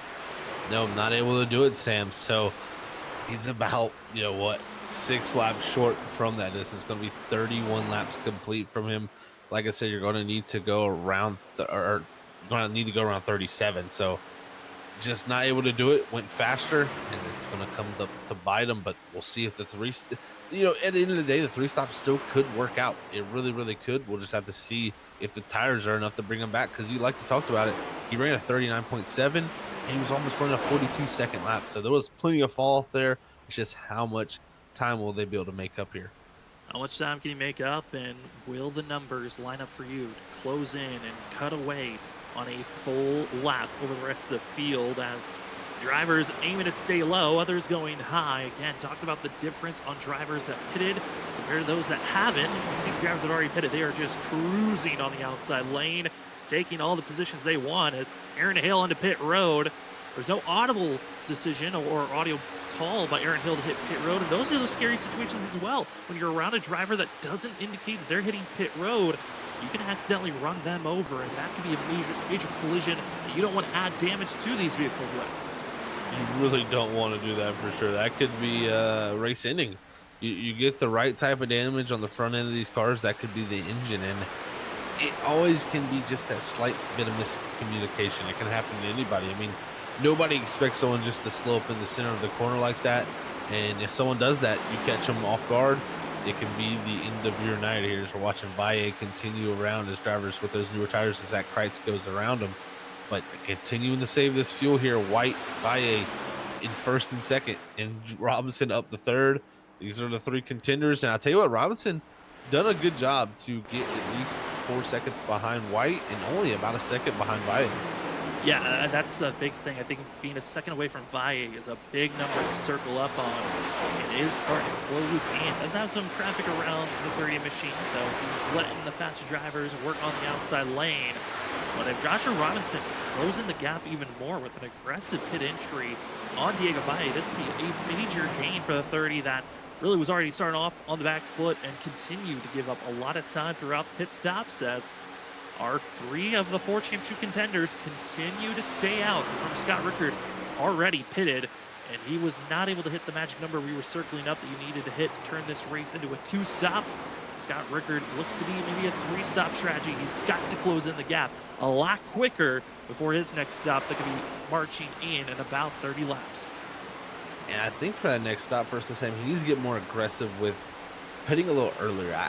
No, I'm not able to do it, Sam. So he's about, 6 laps short from that distance. It's going to be 31 laps complete from him. Like I said, you're going to need to go around, you're going to need to go around 37. So just not able to do it. Went faster, and it's going to come to bite him. But we'll see if the at the end of the day, the 3-stop still could work out. It really, really could. We'll just have to see if the tires are enough to bring him back. Because you talked about it, he ran a 39.7, and he was almost running a 42-second lap. So there was plenty of fall off there. It's just how much time will they be able to make up here? How much time can you make up, and will the numbers line up for you to close in and cut away on a full lap over the rest of the field, as drivers aiming to stay low, others going high? Again, talked about the difference on drivers that pitted compared to those that haven't. You can see the drivers that already pitted, they are just cruising on the outside lane, taking all the positions they want. As Aaron Hale onto pit road, there's no audible decision or audio call by Aaron Hill to hit pit road, and those are the scary situations as well. When you're around a driver that doesn't indicate that they're hitting pit road, you can accidentally run them over, and that could be a major collision that you don't want to add damage to these vehicles with. You really don't want to do that for sure. That could be race ending. You get the right type of damage on the front end of these cars, that could be the engine, and it always can be just that slight bit of miscommunication. It can happen to anybody. I mean, nobody expects someone just to slow up in the center of the corner like that. And if someone does that, you catch them off guard, it can be the end of your night here. As we're watching Valle continue around as drivers with those newer tires as Zach Kreitz goes around them. But continuing to save this fuel here, White, Valle in first and second, and Robinson up the third. These are the 3 contenders. And I'll tell you what, Robinson done a good job to get at least 4 seconds behind White and only about a second behind Valle. Yeah, that's the big thing. I think being a second away from Valle is a big number to circle up on. It is starting to close in. Does have some traffic around the 30 machine, so he's letting the faster drivers work on the outside lane. But if Joshua Robinson closing the gap even more with an aggressive pit entry on Diego Valle, this could be a major gain for the 30 that really was already starting off on the back foot and continued to give up a lot of time throughout the pit stops, as our 3 of the 4 championship contenders continue to stay out from Scott Rickard, already pitted. and he was not able to hit the magic number we were circling up that you needed to hit to turn this race into a 2-stop. Scott Rickard looks to be maybe a 3-stop strategy. He's got to close in the gap a lot quicker before his next stop that could be marching in about 30 laps. And I think for that next stop, versus Sam, he needs to get more aggressive with pitting a little earlier.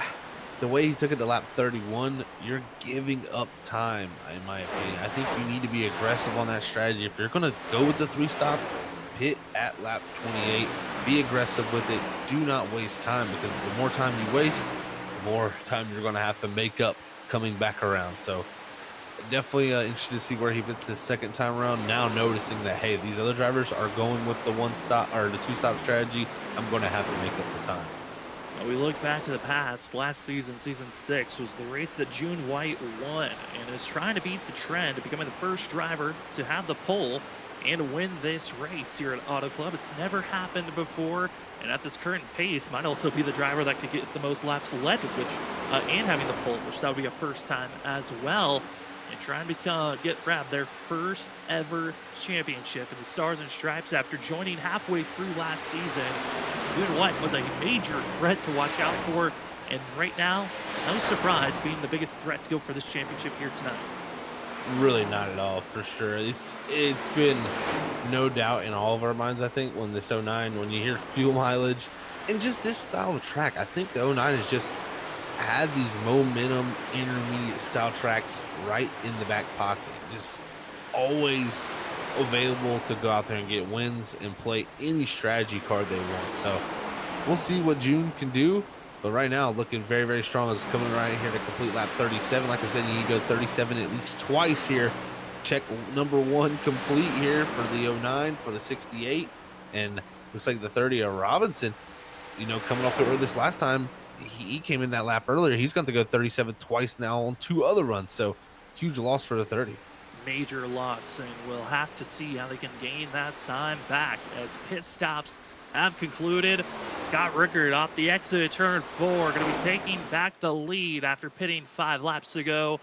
The way he took it to lap 31, you're giving up time, in my opinion. I think you need to be aggressive on that strategy. If you're going to go with the 3-stop, pit at lap 28, be aggressive with it. Do not waste time, because the more time you waste, the more time you're going to have to make up coming back around. So definitely interested to see where he fits this second time around. Now noticing that, hey, these other drivers are going with the 1-stop or the 2-stop strategy. I'm going to have to make up the time. We look back to the past. Last season, season 6, was the race that June White won and is trying to beat the trend, becoming the first driver to have the pole and win this race here at Auto Club. It's never happened before, and at this current pace, might also be the driver that could get the most laps led, and having the pole, which that would be a first time as well. And trying to grab their first ever championship in the Stars and Stripes after joining halfway through last season. June White was a major threat to watch out for, and right now, no surprise, being the biggest threat to go for this championship here tonight. Really not at all, for sure. It's been no doubt in all of our minds, I think, when this 09, when you hear fuel mileage and just this style of track, I think the 09 has just had these momentum intermediate style tracks right in the back pocket, just always available to go out there and get wins and play any strategy card they want. So we'll see what June can do, but right now looking very, very strong. Is coming right here to complete lap 37. Like I said, you need to go 37 at least twice here. Check number 1 complete here for the 09, for the 68, and looks like the 30 of Robinson, coming off the road this last time, he came in that lap earlier. He's going to go 37 twice now on 2 other runs. So huge loss for the 30. Major loss, and we'll have to see how they can gain that time back as pit stops have concluded. Scott Rickard off the exit of turn 4, going to be taking back the lead after pitting 5 laps ago.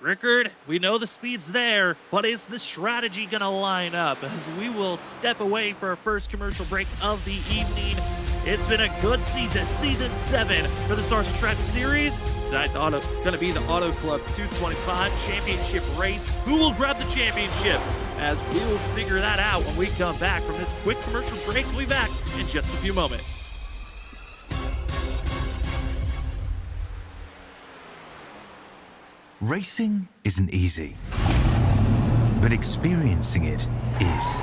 Rickard, we know the speed's there, but is the strategy going to line up? As we will step away for our first commercial break of the evening. It's been a good season, season 7 for the Stars and Stripes series. Tonight's going to be the Auto Club 225 championship race. Who will grab the championship? As we will figure that out when we come back from this quick commercial break. We'll be back in just a few moments. Racing isn't easy, but experiencing it is.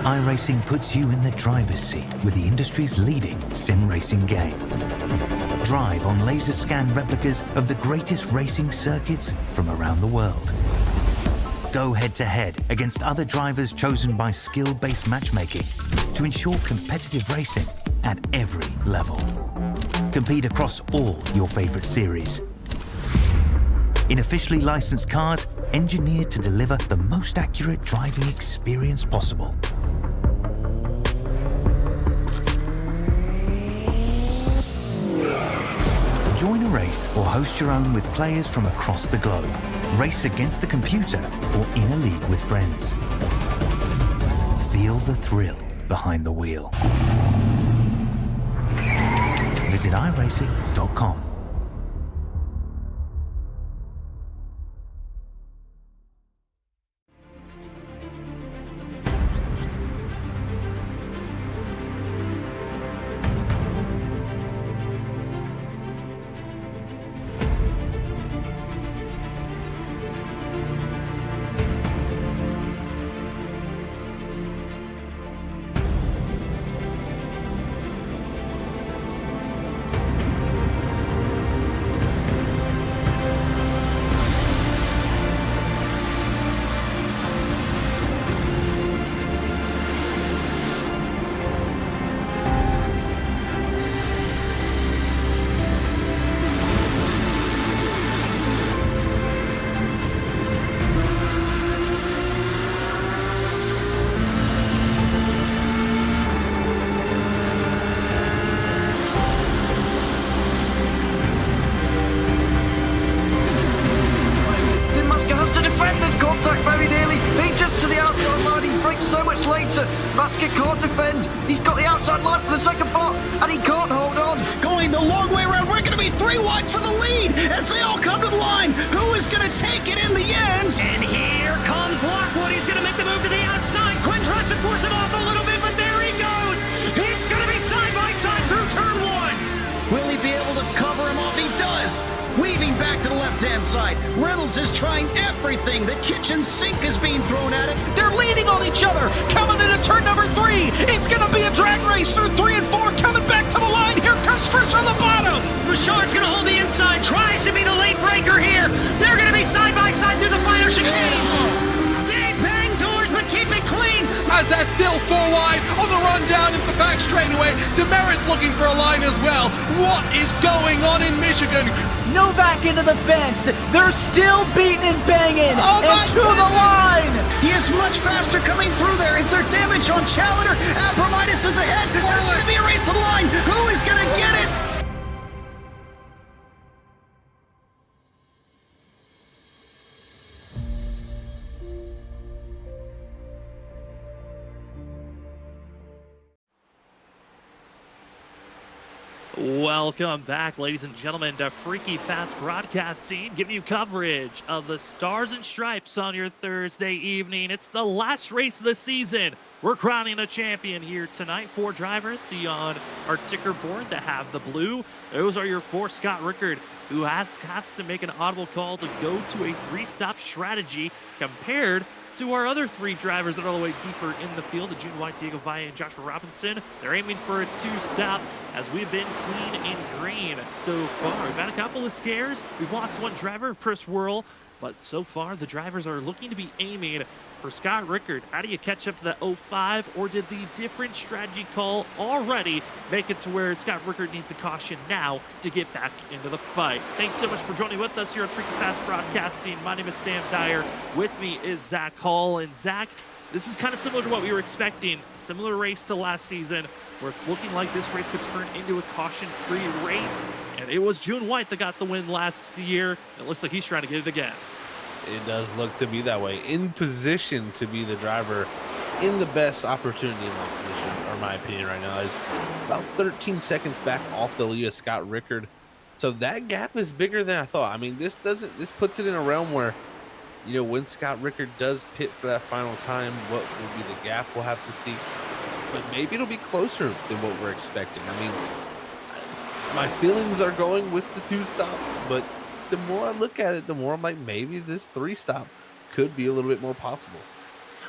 iRacing puts you in the driver's seat with the industry's leading sim racing game. Drive on laser scan replicas of the greatest racing circuits from around the world. Go head-to-head against other drivers chosen by skill-based matchmaking to ensure competitive racing at every level. Compete across all your favorite series. In officially licensed cars, engineered to deliver the most accurate driving experience possible. Join a race or host your own with players from across the globe. Race against the computer or in a league with friends. Feel the thrill behind the wheel. Visit iRacing.com. center. Masker can't defend. He's got the outside line for the second part, and he can't hold on. Going the long way around. We're going to be 3 wide for the lead as they all come to the line. Who is going to take it in the end? And here comes Lockwood. He's going to make the move to the outside. Quinn tries to force it off a little bit, but there he goes. It's going to be side by side through turn 1. Will he be able to cover him off? He does. Weaving back to the left-hand side. Reynolds is trying everything. The kitchen sink is being thrown at it. They're leaning on each other. Coming into turn number 3. It's going to be a drag race through 3 and 4. Coming back to the line. Here comes Frisch on the bottom. Bouchard's going to hold the inside. Tries to be the late breaker here. They're going to be side by side through the final chicane. They bang doors, but keep it clean. As they're still 4 wide on the run down into the back straightaway. Demerit's looking for a line as well. What is going on in Michigan? Novak into the fence. They're still beating and banging. Oh my and to the line. He is much faster coming through there. Is there damage on Challenger? Abramitis is ahead. There's going to be a race to the line. Who is going to get it? Welcome back, ladies and gentlemen, to Freaky Fast Broadcasting, giving you coverage of the Stars and Stripes on your Thursday evening. It's the last race of the season. We're crowning a champion here tonight. 4 drivers see on our ticker board that have the blue. Those are your 4. Scott Rickard, who has to make an audible call to go to a 3-stop strategy compared to our other 3 drivers that are all the way deeper in the field, the June White, Diego Valle, and Joshua Robinson. They're aiming for a 2-stop as we've been clean and green so far. We've had a couple of scares. We've lost 1 driver, Chris Worrell, but so far the drivers are looking to be aiming for Scott Rickard. How do you catch up to that 05, or did the different strategy call already make it to where Scott Rickard needs to caution now to get back into the fight? Thanks so much for joining with us here at Freaky Fast Broadcasting. My name is Sam Dyer. With me is Zach Hall. And Zach, this is kind of similar to what we were expecting. Similar race to last season, where it's looking like this race could turn into a caution-free race. And it was June White that got the win last year. It looks like he's trying to get it again. It does look to be that way. In position to be the driver in the best opportunity in my position, or my opinion right now, is about 13 seconds back off the lead of Scott Rickard. So that gap is bigger than I thought. I mean, this puts it in a realm where, you know, when Scott Rickard does pit for that final time, what will be the gap we'll have to see. But maybe it'll be closer than what we're expecting. I mean, my feelings are going with the 2-stop, but the more I look at it, the more I'm like, maybe this 3-stop could be a little bit more possible.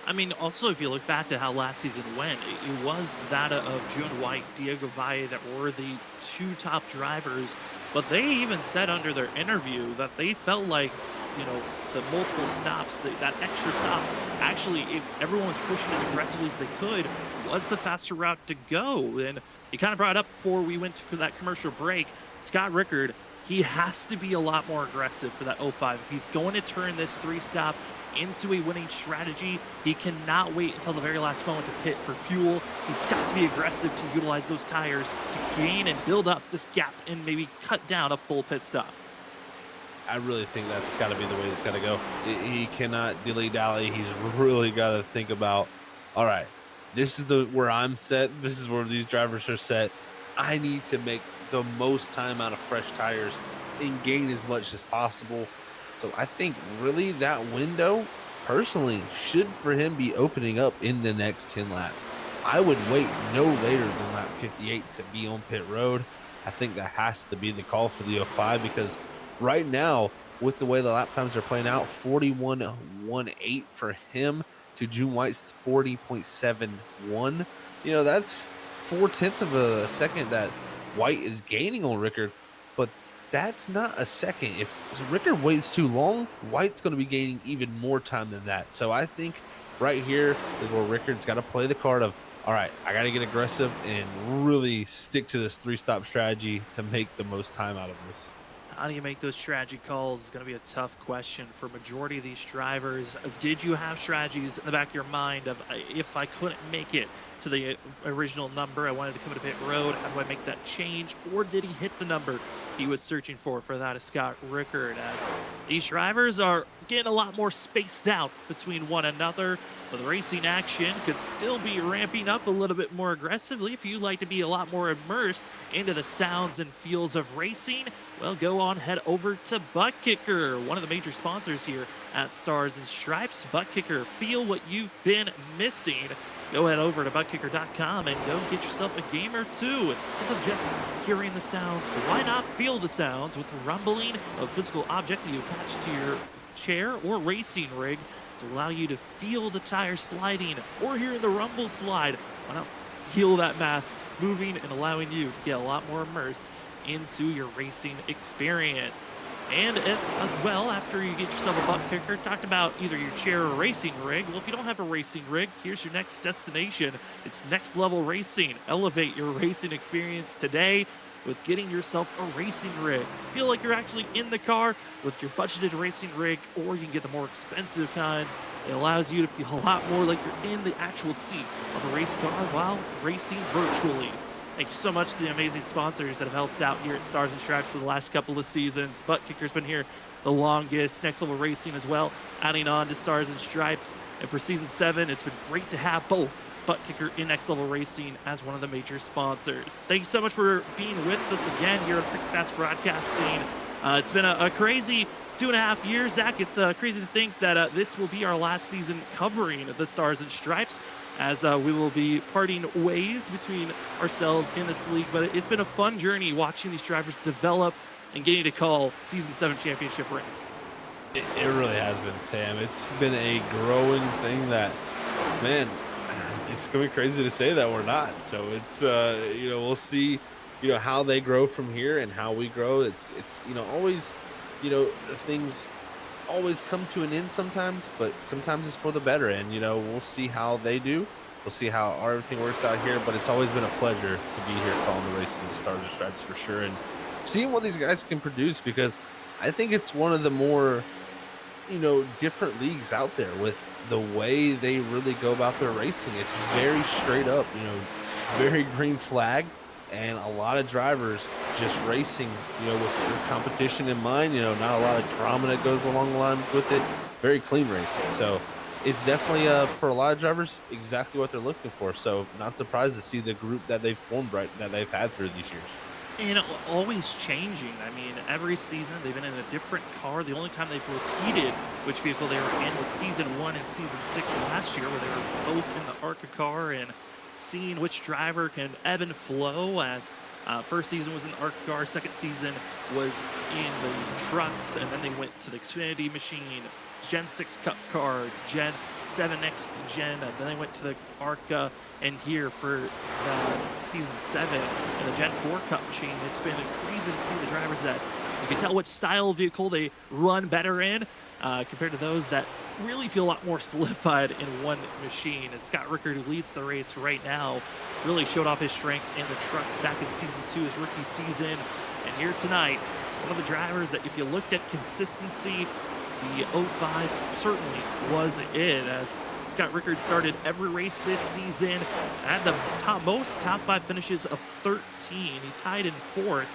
I mean, also, if you look back to how last season went, it was that of June White, Diego Valle that were the 2 top drivers. But they even said under their interview that they felt like, you know, the multiple stops, that extra stop, actually, if everyone was pushing as aggressively as they could, was the faster route to go. And you kind of brought up before we went to that commercial break, Scott Rickard, he has to be a lot more aggressive for that 05. If he's going to turn this 3-stop into a winning strategy, he cannot wait until the very last moment to pit for fuel. He's got to be aggressive to utilize those tires to gain and build up this gap and maybe cut down a full pit stop. I really think that's got to be the way it's got to go. He cannot dilly-dally. He's really got to think about, all right, this is where I'm set. This is where these drivers are set. I need to make the most time out of fresh tires and gain as much as possible. So I think really that window, personally, should for him be opening up in the next 10 laps. I would wait no later than lap 58 to be on pit road. I think that has to be the call for the 05, because right now, with the way the lap times are playing out, 41.18 for him to June White's 40.71. You know, that's 0.4 of a second that White is gaining on Rickard, but that's not a second. If Rickard waits too long, White's going to be gaining even more time than that. So I think right here is where Rickard's got to play the card of, all right, I got to get aggressive and really stick to this 3-stop strategy to make the most time out of this. How do you make those strategy calls is going to be a tough question for majority of these drivers. Did you have strategies in the back of your mind of if I couldn't make it to the original number, I wanted to come to pit road, how do I make that change? Or did he hit the number he was searching for that is Scott Rickard, as these drivers are getting a lot more spaced out between one another. But the racing action could still be ramping up a little bit more aggressively. If you like to be a lot more immersed into the sounds and feels of racing, well, go on, head over to ButtKicker, one of the major sponsors here at Stars and Stripes. ButtKicker, feel what you've been missing. Go head over to ButtKicker.com and go get yourself a game or two. Instead of just hearing the sounds, why not feel the sounds with the rumbling of physical object that you attach to your chair or racing rig to allow you to feel the tires sliding or hearing the rumble slide. Why not feel that mass moving and allowing you to get a lot more immersed into your racing experience. And as well, after you get yourself a ButtKicker, talked about either your chair or racing rig. Well, if you don't have a racing rig, here's your next destination. It's Next Level Racing. Elevate your racing experience today with getting yourself a racing rig. Feel like you're actually in the car with your budgeted racing rig, or you can get the more expensive kinds. It allows you to feel a lot more like you're in the actual seat of a race car while racing virtually. Thank you so much to the amazing sponsors that have helped out here at Stars and Stripes for the last couple of seasons. ButtKicker's been here the longest. Next Level Racing as well, adding on to Stars and Stripes. And for season 7, it's been great to have both ButtKicker and Next Level Racing as one of the major sponsors. Thank you so much for being with us again here at Freaky Fast Broadcasting. It's been a crazy 2.5 years, Zach. It's crazy to think that this will be our last season covering the Stars and Stripes, as we will be parting ways between ourselves in this league. But it's been a fun journey watching these drivers develop and getting to call Season 7 championship race. It really has been, Sam. It's been a growing thing that, man, it's going to be crazy to say that we're not. So it's, we'll see, how they grow from here and how we grow. It's always, things always come to an end sometimes, but sometimes it's for the better. And, we'll see how they do. We'll see how everything works out here. But it's always been a pleasure to be here calling the races at Stars and Stripes for sure. And seeing what these guys can produce, because I think it's one of the more, different leagues out there with the way they really go about their racing. It's very straight up, very green flag, and a lot of drivers just racing, with their competition in mind, not a lot of drama that goes along the lines with it. Very clean racing. So it's definitely, for a lot of drivers, exactly what they're looking for. So not surprised to see the group that they've formed that they've had through these years. And always changing. I mean, every season they've been in a different car. The only time they've repeated which vehicle they were in was season 1 and season 6 last year, where they were both in the ARCA car, and seeing which driver can ebb and flow, as first season was in the ARCA car, second season was in the trucks, and then they went to the Xfinity machine, Gen 6 Cup car, Gen 7 next gen, then they went to the ARCA, and here for season 7 and the Gen 4 Cup machine. It's been crazy to see the drivers that you can tell which style of vehicle they run better in compared to those that really feel a lot more solidified in one machine. And Scott Rickard, who leads the race right now, really showed off his strength in the trucks back in season 2, his rookie season. And here tonight, one of the drivers that if you looked at consistency, the 05 certainly was it, as Scott Rickard started every race this season, had the most top 5 finishes of 13. He tied in 4th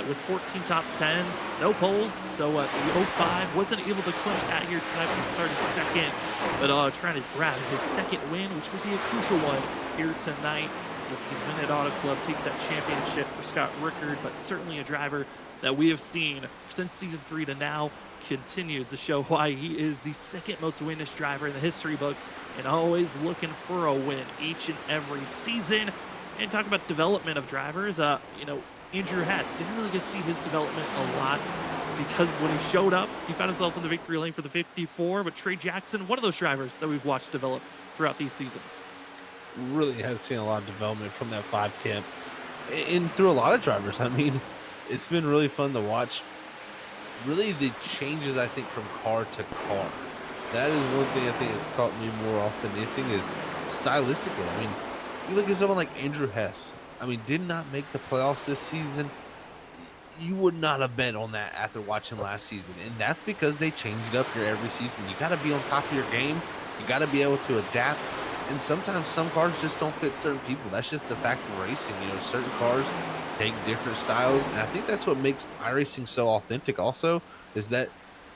with 14 top 10s, no poles. So the 05 wasn't able to clinch out here tonight when he started second, but trying to grab his second win, which would be a crucial one here tonight. If he can win at Auto Club, take that championship for Scott Rickard, but certainly a driver that we have seen since season 3 to now continues to show why he is the second most winningest driver in the history books, and always looking for a win each and every season. And talk about development of drivers, Andrew Hess didn't really get to see his development a lot, because when he showed up, he found himself in the victory lane for the 54. But Trey Jackson, one of those drivers that we've watched develop throughout these seasons, really has seen a lot of development from that 5 camp, and through a lot of drivers. I mean, it's been really fun to watch. Really, the changes, I think, from car to car. That is one thing I think that's caught me more often than anything, is stylistically. I mean, you look at someone like Andrew Hess. I mean, did not make the playoffs this season. you would not have bet on that after watching last season. And that's because they change it up here every season. You got to be on top of your game. You got to be able to adapt. And sometimes some cars just don't fit certain people. That's just the fact of racing. You know, certain cars take different styles. And I think that's what makes iRacing so authentic also, is that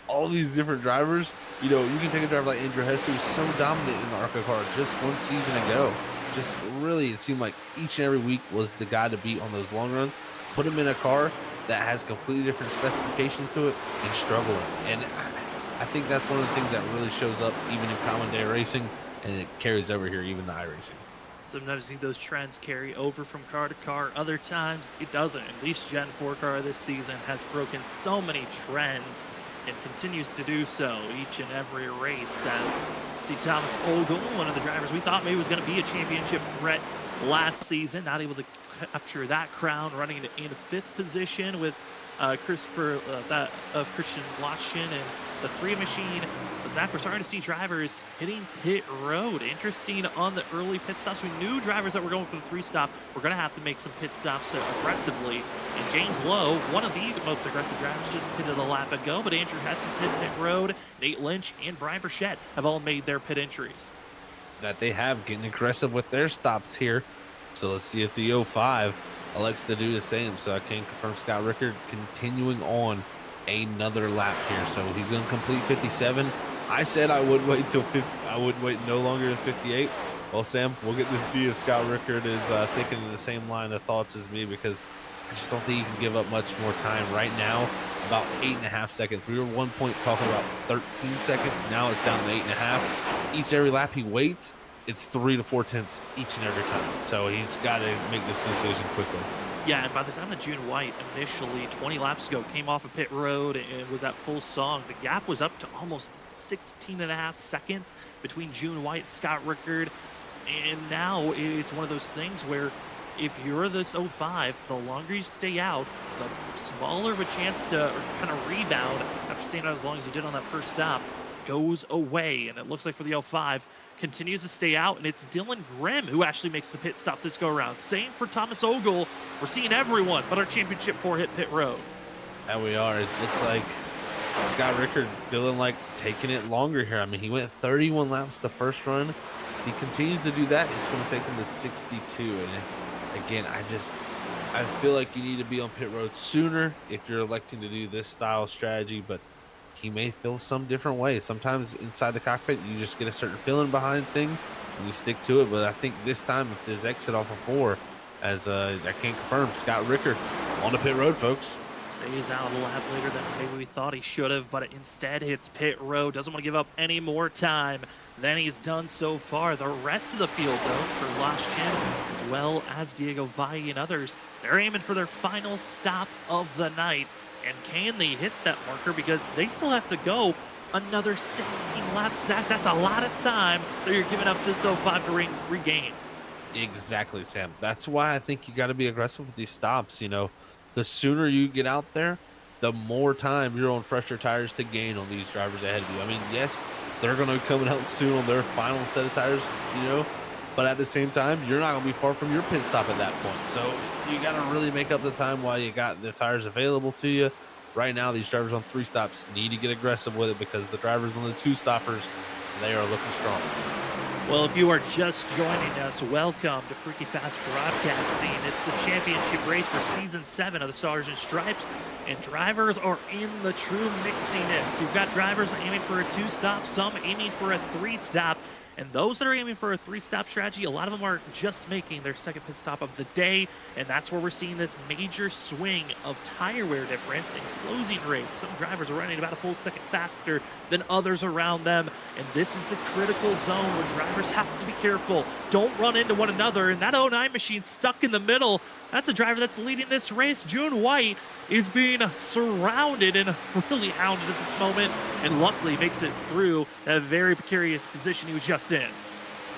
all these different drivers, you know, you can take a driver like Andrew Hess, who was so dominant in the ARCA car just one season ago. Just really, it seemed like each and every week was the guy to beat on those long runs. Put him in a car that has completely different specifications to it and struggling. And I think that's one of the things that really shows up even in common day racing, and it carries over here even to iRacing. Sometimes you see those trends carry over from car to car. Other times it doesn't. At least Gen 4 car this season has broken so many trends and continues to do so each and every race. As see Thomas Ogle, one of the drivers we thought maybe was going to be a championship threat last season, not able to capture that crown, running in fifth position with Christian Loschen and the 3 machine. But Zach, we're starting to see drivers hitting pit road. Interesting on the early pit stops. We knew drivers that were going for the 3 stop were going to have to make some pit stops aggressively. And James Lowe, one of the most aggressive drivers, just pitted a lap ago. But Andrew Hess has hit pit road. Nate Lynch and Brian Burchett have all made their pit entries. That they have, getting aggressive with their stops here. So let's see if the 05 elects to do the same. So I can confirm Scott Rickard continuing on another lap here. So he's going to complete 57. I said I would wait till 50. I would wait no longer than 58. Well, Sam, we'll get to see if Scott Rickard is thinking in the same line of thoughts as me, because I just don't think he can give up much more time right now. About 8.5 seconds. We were 1 point talking about 13 seconds. Now it's down to 8.5. Each and every lap he waits, it's 3 to 4 tenths each and every time. So he's got to make this decision quickly. Yeah, and by the time that June White initially 20 laps ago came off of pit road and was at full song, the gap was up to almost 16.5 seconds between June White and Scott Rickard. And now it's one of those things where if you're this 05, the longer you stay out, the smaller of a chance to kind of rebound after staying out as long as you did on that first stop goes away. And it looks like for the 05, continues to stay out, and it's Dylan Grimm who actually makes the pit stop this go around. Same for Thomas Ogle. We're seeing everyone but our championship 4 hit pit road. And we are. It looks like Scott Rickard feeling like taking it longer here. I mean, he went 31 laps the first run. If he continues to do that, it's going to take him to 62. And again, I feel like you need to be on pit road sooner if you're electing to do this style strategy, but he may feel some different way. Sometimes inside the cockpit, you just get a certain feeling behind things and you stick to it. But I think this time, if this exit off of 4, as I can't confirm, Scott Rickard on the pit road, folks. Stays out a lap later than maybe we thought he should have, but instead hits pit road. Doesn't want to give up any more time than he's done so far. The rest of the field, though, for Loschen, as well as Diego Valle and others, they're aiming for their final stop of the night. And can they hit that marker? Because they still have to go another 16 laps. Zach, that's a lot of time that you're giving up to this 05 to regain. Exactly, Sam. That's why I think you got to be aggressive with these stops. You know, the sooner you get out there, the more time you're on fresher tires to gain on these drivers ahead of you. I mean, yes, they're going to be coming out soon on their final set of tires, you know, but at the same time, you're not going to be far from your pit stop at that point. So you got to really make up the time while you got the tires available to you. Right now, these drivers on 3 stops need to get aggressive with it, because the drivers on the 2 stoppers, they are looking strong. Well, if you are just joining us, welcome to Freaky Fast Broadcasting. It's the championship race for Season 7 of the Stars and Stripes, and drivers are in the true mixiness. You've got drivers aiming for a 2-stop, some aiming for a 3-stop, and those that are aiming for a 3-stop strategy, a lot of them are just making their second pit stop of the day, and that's where we're seeing this major swing of tire wear difference and closing rates. Some drivers are running about a full second faster than others around them, and this is the critical zone where drivers have to be careful. Don't run into one another, and that 09 machine stuck in the middle. That's a driver that's leading this race. June White is being surrounded and really hounded at this moment, and luckily makes it through that very precarious position he was just in.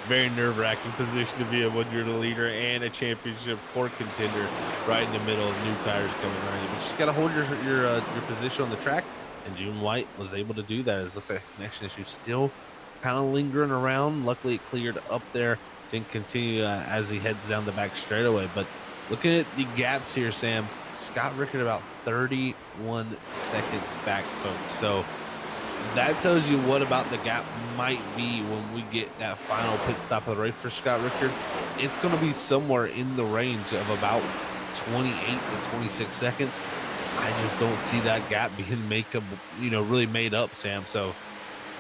Very nerve-wracking position to be in when you're the leader and a championship 4 contender right in the middle of new tires coming around you. But you just got to hold your position on the track, and June White was able to do that. It looks like a connection issue still kind of lingering around. Luckily, it cleared up there. Didn't continue as he heads down the back straightaway. But looking at the gaps here, Sam, Scott Rickard about 31 seconds back, folks. So that tells you what about the gap might be when we get that final pit stop of the race for Scott Rickard. It's going to be somewhere in the range of about 28 to 26 seconds. I just don't see that gap being really made up, Sam. So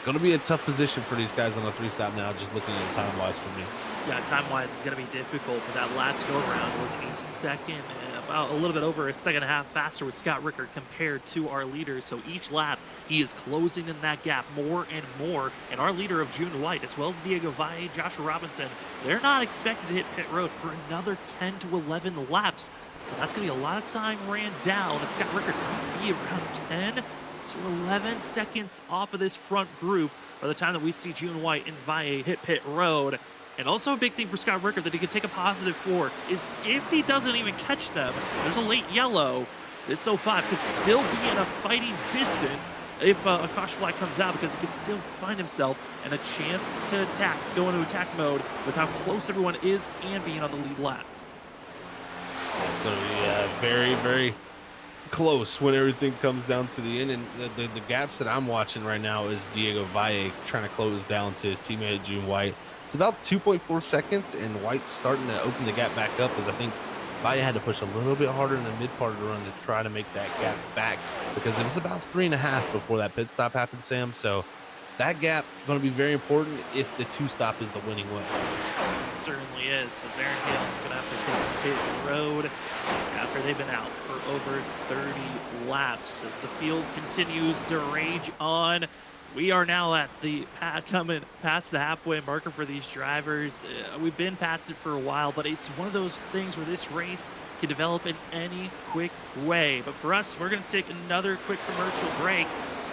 going to be a tough position for these guys on the 3-stop now, just looking at time-wise for me. Yeah, time-wise, it's going to be difficult, but that last go-around was a second, about a little bit over a second and a half faster with Scott Rickard compared to our leader. So each lap, he is closing in that gap more and more. And our leader of June White, as well as Diego Valle, Joshua Robinson, they're not expected to hit pit road for another 10 to 11 laps. So that's going to be a lot of time ran down. And Scott Rickard might be around 10 to 11 seconds off of this front group by the time that we see June White and Valle hit pit road. And also a big thing for Scott Rickard that he could take a positive for is if he doesn't even catch them, there's a late yellow. This 05 could still be in a fighting distance if a caution flag comes out, because he could still find himself and a chance to attack, go into attack mode with how close everyone is and being on the lead lap. It's going to be very, very close when everything comes down to the end. And the gaps that I'm watching right now is Diego Valle trying to close down to his teammate June White. It's about 2.4 seconds, and White's starting to open the gap back up, as I think Valle had to push a little bit harder in the mid part of the run to try to make that gap back, because it was about 3.5 before that pit stop happened, Sam. So that gap going to be very important if the 2-stop is the winning one. It certainly is. So Aaron Hill going to have to take pit road after they've been out for over 30 laps as the field continues to rage on. We are now at the coming past the halfway marker for these drivers. We've been past it for a while, but it's one of those things where this race can develop in any quick way. But for us, we're going to take another quick commercial break.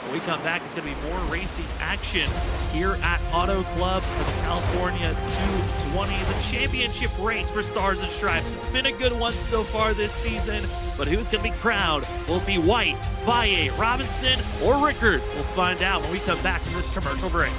When we come back, it's going to be more racing action here at Auto Club for the California 220. It's a championship race for Stars and Stripes. It's been a good one so far this season, but who's going to be crowned? Will it be White, Valle, Robinson, or Rickard? We'll find out when we come back from this commercial break.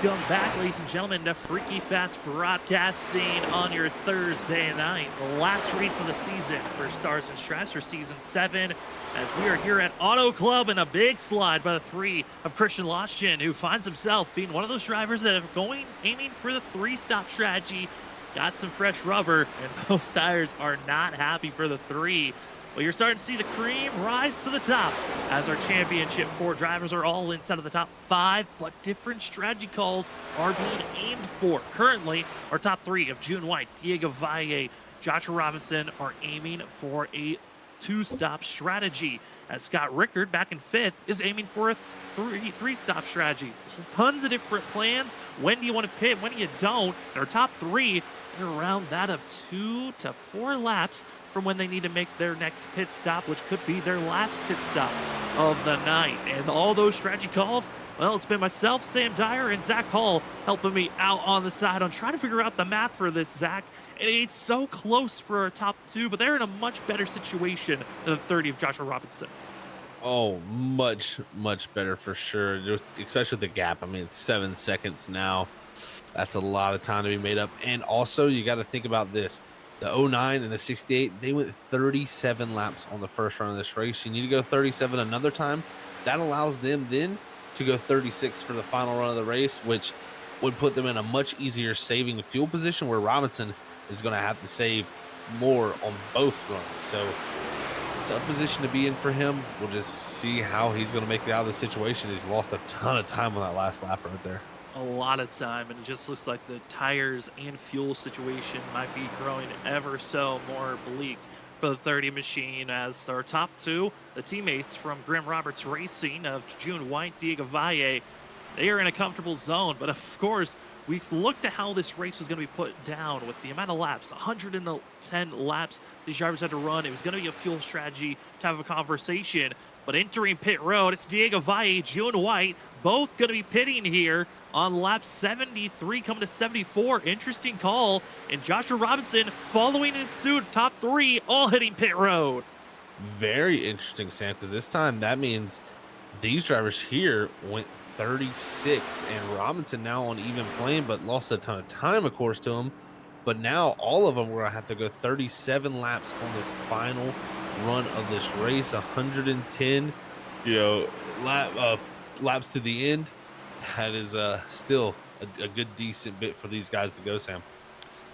Welcome back, ladies and gentlemen, to Freaky Fast Broadcasting on your Thursday night. The last race of the season for Stars and Stripes for Season 7, as we are here at Auto Club in a big slide by the 3 of Christian Loschin, who finds himself being one of those drivers that are aiming for the 3-stop strategy. Got some fresh rubber, and those tires are not happy for the 3. Well, you're starting to see the cream rise to the top as our championship 4 drivers are all inside of the top 5, but different strategy calls are being aimed for. Currently, our top 3 of June White, Diego Valle, Joshua Robinson are aiming for a 2-stop strategy, as Scott Rickard, back in 5th, is aiming for a 3-stop strategy. Tons of different plans. When do you want to pit? When do you don't? And our top 3 are around that of 2 to 4 laps from when they need to make their next pit stop, which could be their last pit stop of the night. And all those strategy calls, well, it's been myself, Sam Dyer, and Zach Hall helping me out on the side on trying to figure out the math for this, Zach. And it's so close for our top 2, but they're in a much better situation than the 30 of Joshua Robinson. Oh, much better for sure. Just especially with the gap. I mean, it's 7 seconds now. That's a lot of time to be made up. And also, you got to think about this. The 09 and the 68, they went 37 laps on the first run of this race. You need to go 37 another time. That allows them then to go 36 for the final run of the race, which would put them in a much easier saving fuel position, where Robinson is going to have to save more on both runs. So it's a position to be in for him. We'll just see how he's going to make it out of the situation. He's lost a ton of time on that last lap right there. A lot of time, and it just looks like the tires and fuel situation might be growing ever so more bleak for the 30 machine, as our top 2, the teammates from Grim Roberts Racing of June White, Diego Valle, they are in a comfortable zone. But of course, we looked at how this race was going to be put down with the amount of laps, 110 laps these drivers had to run. It was going to be a fuel strategy type of a conversation. But entering pit road, it's Diego Valle, June White, both going to be pitting here on lap 73, coming to 74. Interesting call. And Joshua Robinson following in suit, top 3, all hitting pit road. Very interesting, Sam, because this time that means these drivers here went 36, and Robinson now on even plane, but lost a ton of time, of course, to him. But now all of them were going to have to go 37 laps on this final run of this race. 110, laps to the end. That is still a good, decent bit for these guys to go, Sam.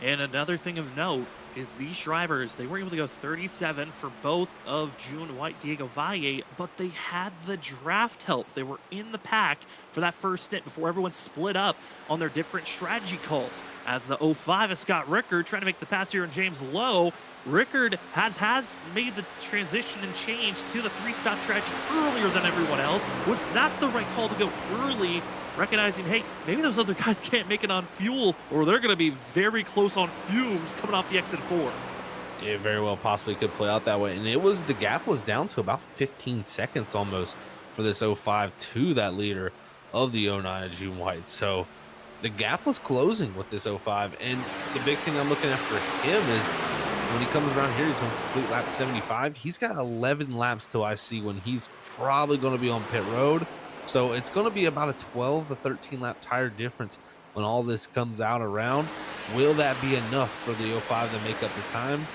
And another thing of note is these drivers, they were able to go 37 for both of June White, Diego Valle, but they had the draft help. They were in the pack for that first stint before everyone split up on their different strategy calls. As the 05 of Scott Rickard trying to make the pass here on James Lowe, Rickard has made the transition and change to the 3-stop strategy earlier than everyone else. Was not the right call to go early, recognizing, hey, maybe those other guys can't make it on fuel, or they're going to be very close on fumes coming off the exit 4. It very well possibly could play out that way. And the gap was down to about 15 seconds almost for this 05 to that leader of the 09 of June White. So the gap was closing with this 05. And the big thing I'm looking at for him is when he comes around here, he's on complete lap 75. He's got 11 laps till I see when he's probably going to be on pit road. So it's going to be about a 12 to 13 lap tire difference when all this comes out around. Will that be enough for the 05 to make up the time?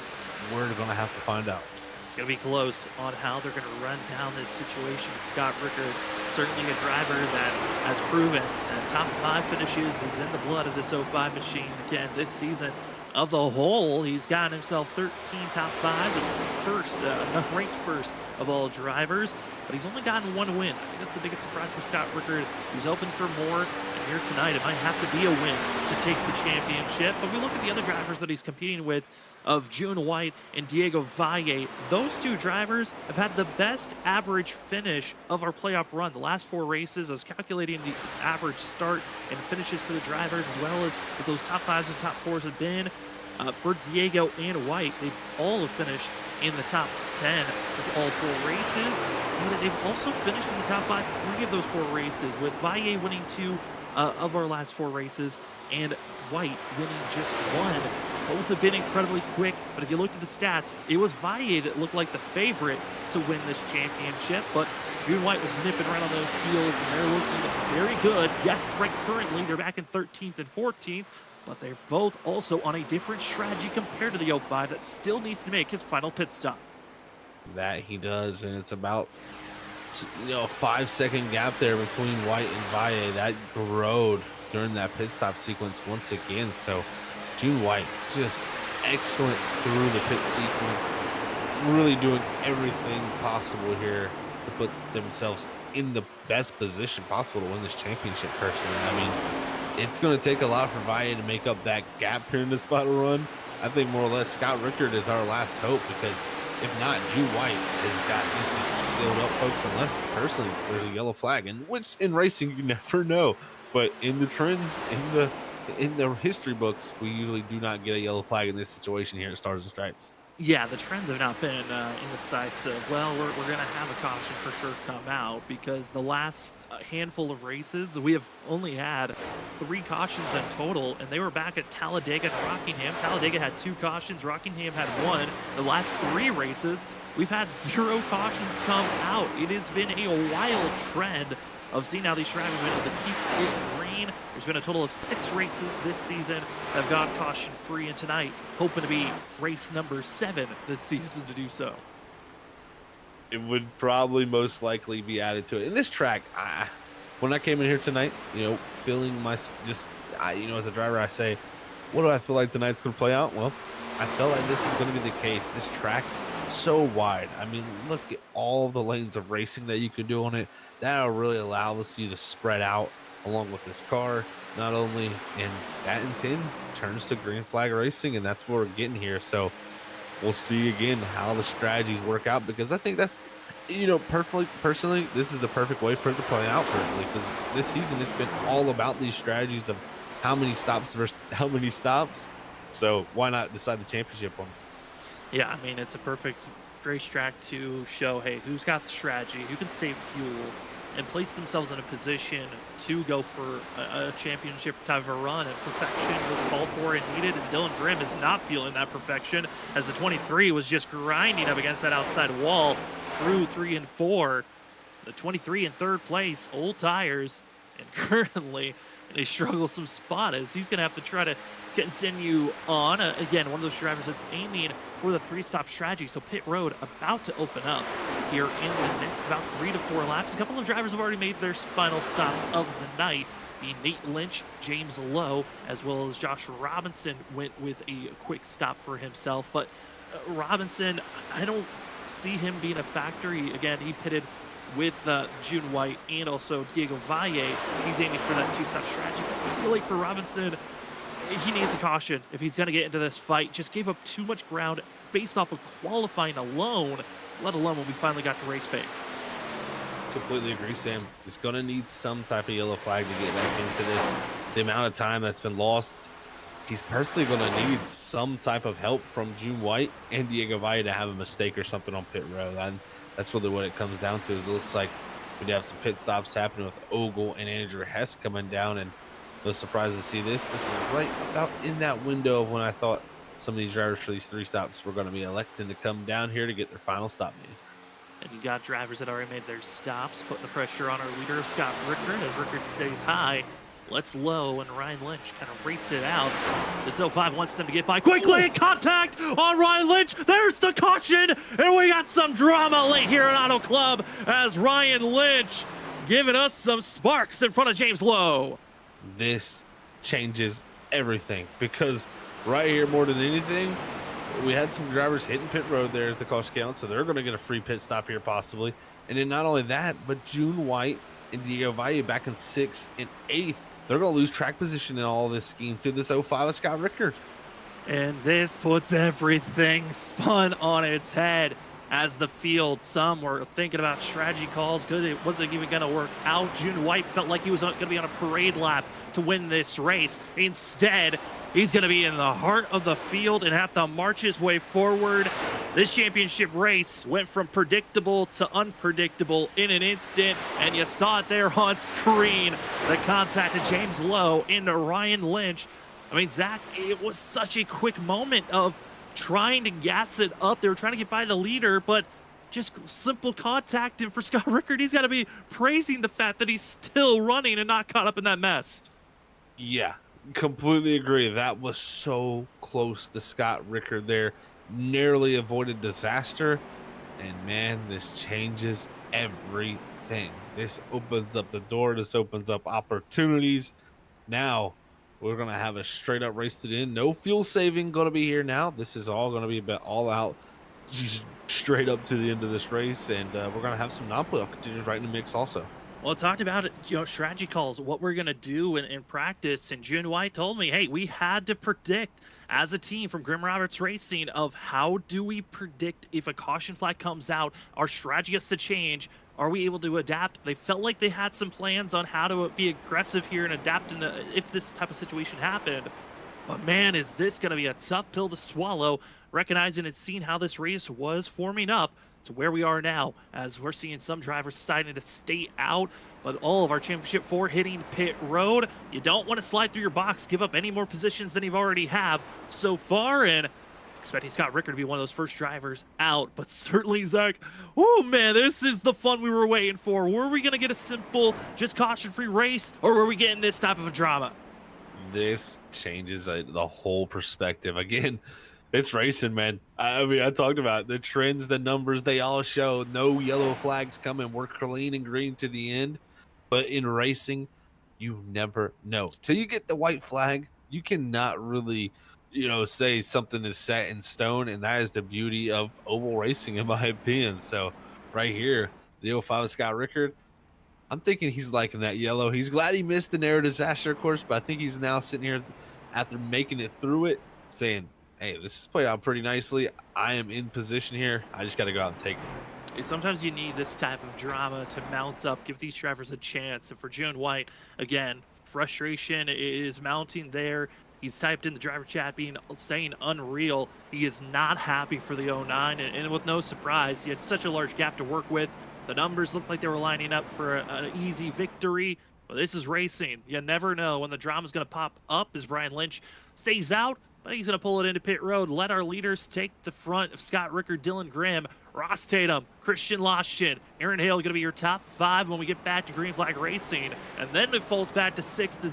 We're going to have to find out. It's going to be close on how they're going to run down this situation. Scott Rickard, certainly a driver that has proven that top 5 finishes is in the blood of this 05 machine. Again, this season of the whole, he's gotten himself 13 top 5s, ranked first of all drivers, but he's only gotten 1 win. I think that's the biggest surprise for Scott Rickard. He's hoping for more, and here tonight it might have to be a win to take the championship. But we look at the other drivers that he's competing with, of June White and Diego Valle. Those 2 drivers have had the best average finish of our playoff run. The last 4 races, I was calculating the average start and finishes for the drivers, as well as what those top 5s and top 4s have been. For Diego and White, they all have finished in the top 10 of all 4 races. And they've also finished in the top 5 3 of those 4 races, with Valle winning 2 of our last 4 races, and White winning just 1. Both have been incredibly quick, but if you looked at the stats, it was Valle that looked like the favorite to win this championship. But June White was nipping right on those heels, and they're looking very good. Yes, right currently they're back in 13th and 14th, but they're both also on a different strategy compared to the 05 that still needs to make his final pit stop. That he does, and it's about a 5-second gap there between White and Valle. That growed during that pit stop sequence once again. So June White just excellent through the pit sequence, really doing everything possible here to put themselves in the best position possible to win this championship personally. I mean, it's going to take a lot for Valle to make up that gap here in this final run. I think more or less Scott Rickard is our last hope, because if not, June White has got these things sealed up, folks, unless personally there's a yellow flag, and which in racing you never know. But in the trends, in the history books, we usually do not get a yellow flag in this situation here at Stars and Stripes. Yeah, the trends have not been in the sights of, well, we're going to have a caution for sure come out, because the last handful of races, we have only had 3 cautions in total, and they were back at Talladega and Rockingham. Talladega had 2 cautions, Rockingham had 1. The last 3 races, we've had 0 cautions come out. It has been a wild trend of seeing how these drivers have been able to keep it green. There's been a total of 6 races this season that have gone caution-free, and tonight, hoping to be race number 7 this season to do so. It would probably most likely be added to it. In this track, when I came in here tonight, feeling as a driver, I say, what do I feel like tonight's going to play out? Well, I felt like this was going to be the case. This track, so wide. I mean, look at all the lanes of racing that you could do on it. That'll really allow us to spread out along with this car, not only in that in 10 turns to green flag racing, and that's what we're getting here. So we'll see again how the strategies work out, because I think that's, personally, this is the perfect way for it to play out perfectly, because this season it's been all about these strategies of how many stops versus how many stops. So why not decide the championship on? Yeah, I mean, it's a perfect racetrack to show, hey, who's got the strategy, who can save fuel, and place themselves in a position to go for a championship type of a run. And perfection was called for and needed, and Dylan Grimm is not feeling that perfection, as the 23 was just grinding up against that outside wall through 3 and 4. The 23 in 3rd place, old tires, and currently in a strugglesome spot, as he's going to have to try to continue on. Again, one of those drivers that's aiming for the 3-stop strategy. So pit road about to open up here in the next about 3 to 4 laps. A couple of drivers have already made their final stops of the night, being Nate Lynch, James Lowe, as well as Josh Robinson went with a quick stop for himself. But Robinson, I don't see him being a factor. He pitted with June White and also Diego Valle. He's aiming for that 2-stop strategy. But I feel like for Robinson, he needs a caution if he's going to get into this fight. Just gave up too much ground based off of qualifying alone, let alone when we finally got to race pace. Completely agree, Sam. He's going to need some type of yellow flag to get back into this. The amount of time that's been lost, he's personally going to need some type of help from June White and Diego Valle to have a mistake or something on pit road. And that's really what it comes down to. Is it looks like we have some pit stops happening with Ogle and Andrew Hess coming down, and no surprise to see this. This is right about in that window of when I thought some of these drivers for these 3 stops were going to be electing to come down here to get their final stop made. And you got drivers that already made their stops, putting the pressure on our leader, Scott Rickard, as Rickard stays high. Let's Lowe and Ryan Lynch kind of race it out. This 05 wants them to get by quickly. Contact on Ryan Lynch. There's the caution. And we got some drama late here at Auto Club, as Ryan Lynch giving us some sparks in front of James Lowe. This changes everything, because right here, more than anything, we had some drivers hitting pit road there as the caution count, so they're going to get a free pit stop here possibly. And then not only that, but June White and Diego Valle back in 6th and 8th. They're going to lose track position in all this scheme to this 05 of Scott Rickard. And this puts everything spun on its head, as the field, some were thinking about strategy calls because it wasn't even going to work out. June White felt like he was going to be on a parade lap to win this race. Instead, he's going to be in the heart of the field and have to march his way forward. This championship race went from predictable to unpredictable in an instant, and you saw it there on screen. The contact to James Lowe into Ryan Lynch. I mean, Zach, it was such a quick moment of trying to gas it up. They were trying to get by the leader, but just simple contact. And for Scott Rickard, he's got to be praising the fact that he's still running and not caught up in that mess. Yeah, completely agree. That was so close to Scott Rickard there. Narrowly avoided disaster. And man, this changes everything. This opens up the door. This opens up opportunities. Now we're going to have a straight up race to the end. No fuel saving going to be here now. This is all going to be about all out, just straight up to the end of this race. And we're going to have some non-playoff contenders right in the mix also. Well, it talked about it, strategy calls, what we're going to do in practice. And June White told me, hey, we had to predict as a team from Grim Roberts Racing of how do we predict if a caution flag comes out, our strategy has to change. Are we able to adapt? They felt like they had some plans on how to be aggressive here and adapt if this type of situation happened. But man, is this going to be a tough pill to swallow, recognizing and seeing how this race was forming up to where we are now, as we're seeing some drivers deciding to stay out, but all of our Championship 4 hitting pit road. You don't want to slide through your box, give up any more positions than you've already have so far, and expecting Scott Rickard to be one of those first drivers out. But certainly, Zach, oh man, this is the fun we were waiting for. Were we going to get a simple, just caution-free race, or were we getting this type of a drama? This changes the whole perspective. Again, it's racing, man. I mean, I talked about the trends, the numbers, they all show no yellow flags coming. We're clean and green to the end. But in racing, you never know. Till you get the white flag, you cannot really, say something is set in stone. And that is the beauty of oval racing, in my opinion. So right here, the 05 Scott Rickard, I'm thinking he's liking that yellow. He's glad he missed the narrow disaster, of course, but I think he's now sitting here after making it through it saying, hey, this has played out pretty nicely. I am in position here. I just got to go out and take it. Sometimes you need this type of drama to mount up, give these drivers a chance. And for June White, again, frustration is mounting there. He's typed in the driver chat saying unreal. He is not happy for the 09, and with no surprise, he had such a large gap to work with. The numbers looked like they were lining up for an easy victory. But this is racing. You never know when the drama's going to pop up as Brian Lynch stays out. But he's going to pull it into pit road. Let our leaders take the front of Scott Rickard, Dylan Grimm, Ross Tatum, Christian Loshtin, Aaron Hale going to be your top 5 when we get back to Green Flag Racing. And then it falls back to 6th and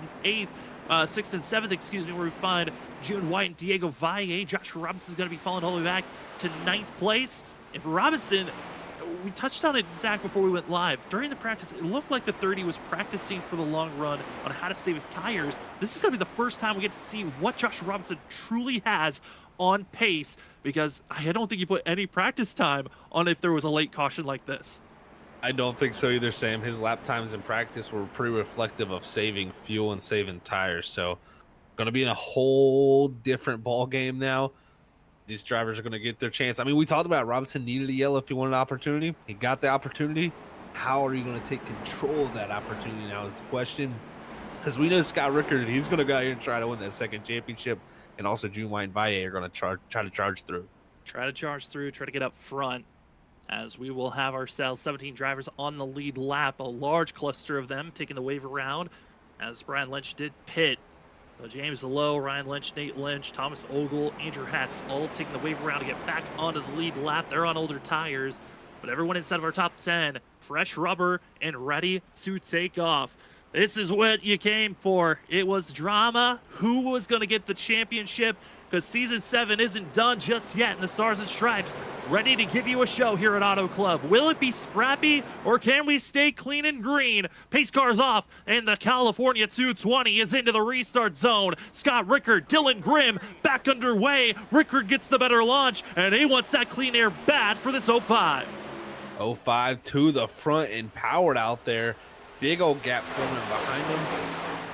7th, where we find June White and Diego Valle. Joshua Robinson is going to be falling all the way back to 9th place. And for Robinson, we touched on it, Zach, before we went live. During the practice, it looked like the 30 was practicing for the long run on how to save his tires. This is going to be the first time we get to see what Joshua Robinson truly has on pace, because I don't think he put any practice time on if there was a late caution like this. I don't think so either, Sam. His lap times in practice were pretty reflective of saving fuel and saving tires. So going to be in a whole different ball game now. These drivers are going to get their chance. I mean, we talked about Robinson needed a yellow if he wanted an opportunity. He got the opportunity. How are you going to take control of that opportunity now is the question. As we know, Scott Rickard, he's going to go out here and try to win that second championship. And also June White and Valle are going to try to charge through. Try to get up front, as we will have ourselves 17 drivers on the lead lap. A large cluster of them taking the wave around, as Brian Lynch did pit. James Lowe, Ryan Lynch, Nate Lynch, Thomas Ogle, Andrew Hatz, all taking the wave around to get back onto the lead lap. They're on older tires, but everyone inside of our top 10, fresh rubber and ready to take off. This is what you came for. It was drama. Who was going to get the championship? Because Season 7 isn't done just yet in the Stars and Stripes. Ready to give you a show here at Auto Club. Will it be scrappy, or can we stay clean and green? Pace cars off, and the California 220 is into the restart zone. Scott Rickard, Dylan Grimm back underway. Rickard gets the better launch, and he wants that clean air bad for this 05. 05 to the front and powered out there. Big old gap forming behind him.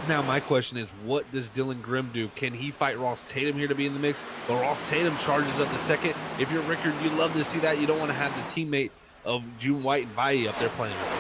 Now my question is, what does Dylan Grimm do? Can he fight Ross Tatum here to be in the mix? But Ross Tatum charges up the second. If you're Rickard, you love to see that. You don't want to have the teammate of June White and Valle up there playing with you.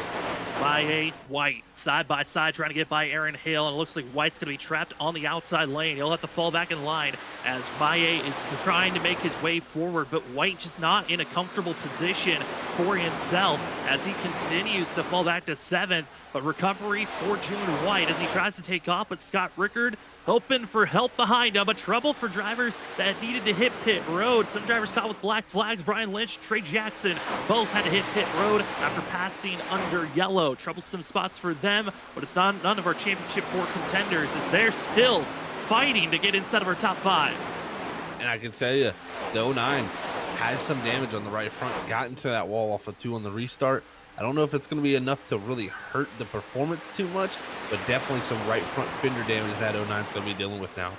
Valle, White, side by side, trying to get by Aaron Hale, and it looks like White's going to be trapped on the outside lane. He'll have to fall back in line as Valle is trying to make his way forward, but White just not in a comfortable position for himself as he continues to fall back to 7th. But recovery for June White as he tries to take off, but Scott Rickard hoping for help behind him, but trouble for drivers that needed to hit pit road. Some drivers caught with black flags. Brian Lynch, Trey Jackson both had to hit pit road after passing under yellow. Troublesome spots for them, but it's none of our Championship 4 contenders as they're still fighting to get inside of our top 5. And I can tell you, the 09 has some damage on the right front, got into that wall off of 2 on the restart. I don't know if it's going to be enough to really hurt the performance too much, but definitely some right front fender damage that 09 is going to be dealing with now.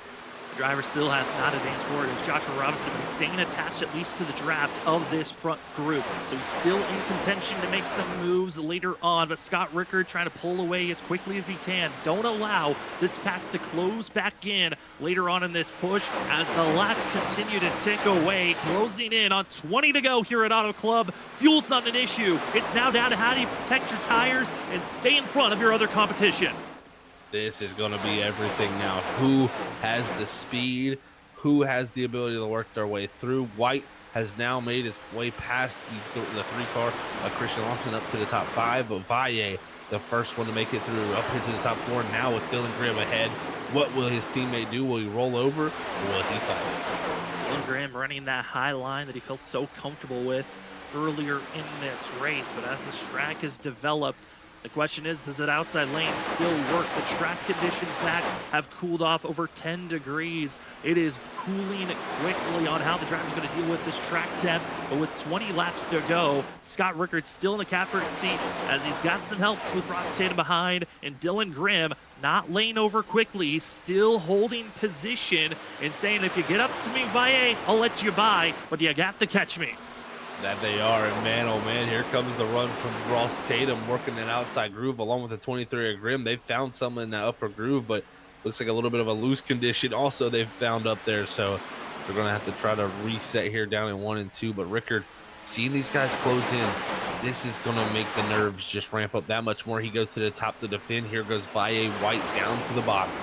The driver still has not advanced forward as Joshua Robinson is staying attached at least to the draft of this front group. So he's still in contention to make some moves later on, but Scott Rickard trying to pull away as quickly as he can. Don't allow this pack to close back in later on in this push as the laps continue to tick away, closing in on 20 to go here at Auto Club. Fuel's not an issue. It's now down to how do you protect your tires and stay in front of your other competition. This is going to be everything now. Who has the speed? Who has the ability to work their way through? White has now made his way past the 3-car Christian Lawson up to the top 5, but Valle, the first one to make it through up here to the top 4. Now with Dylan Graham ahead, what will his teammate do? Will he roll over or will he fight? Dylan Graham running that high line that he felt so comfortable with earlier in this race, but as this track has developed, the question is, does that outside lane still work? The track conditions, Zach, have cooled off over 10 degrees. It is cooling quickly on how the driver's going to deal with this track depth. But with 20 laps to go, Scott Rickard still in the catbird seat as he's got some help with Ross Tatum behind. And Dylan Grimm not laying over quickly, still holding position and saying, if you get up to me, Valle, I'll let you by, but you got to catch me. That they are, and man, oh man, here comes the run from Ross Tatum working an outside groove along with the 23 of Grimm. They've found something in that upper groove, but looks like a little bit of a loose condition also they've found up there, so they're going to have to try to reset here down in 1 and 2. But Rickard, seeing these guys close in, this is going to make the nerves just ramp up that much more. He goes to the top to defend. Here goes Valle White down to the bottom.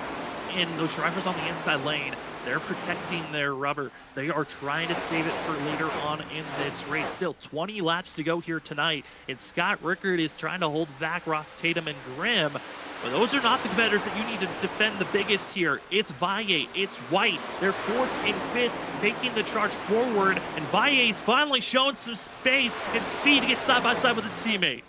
And those drivers on the inside lane, they're protecting their rubber. They are trying to save it for later on in this race. Still 20 laps to go here tonight, and Scott Rickard is trying to hold back Ross Tatum and Grimm. But those are not the competitors that you need to defend the biggest here. It's Valle, it's White. They're 4th and 5th, making the charge forward, and Valle's finally showing some space and speed to get side by side with his teammate.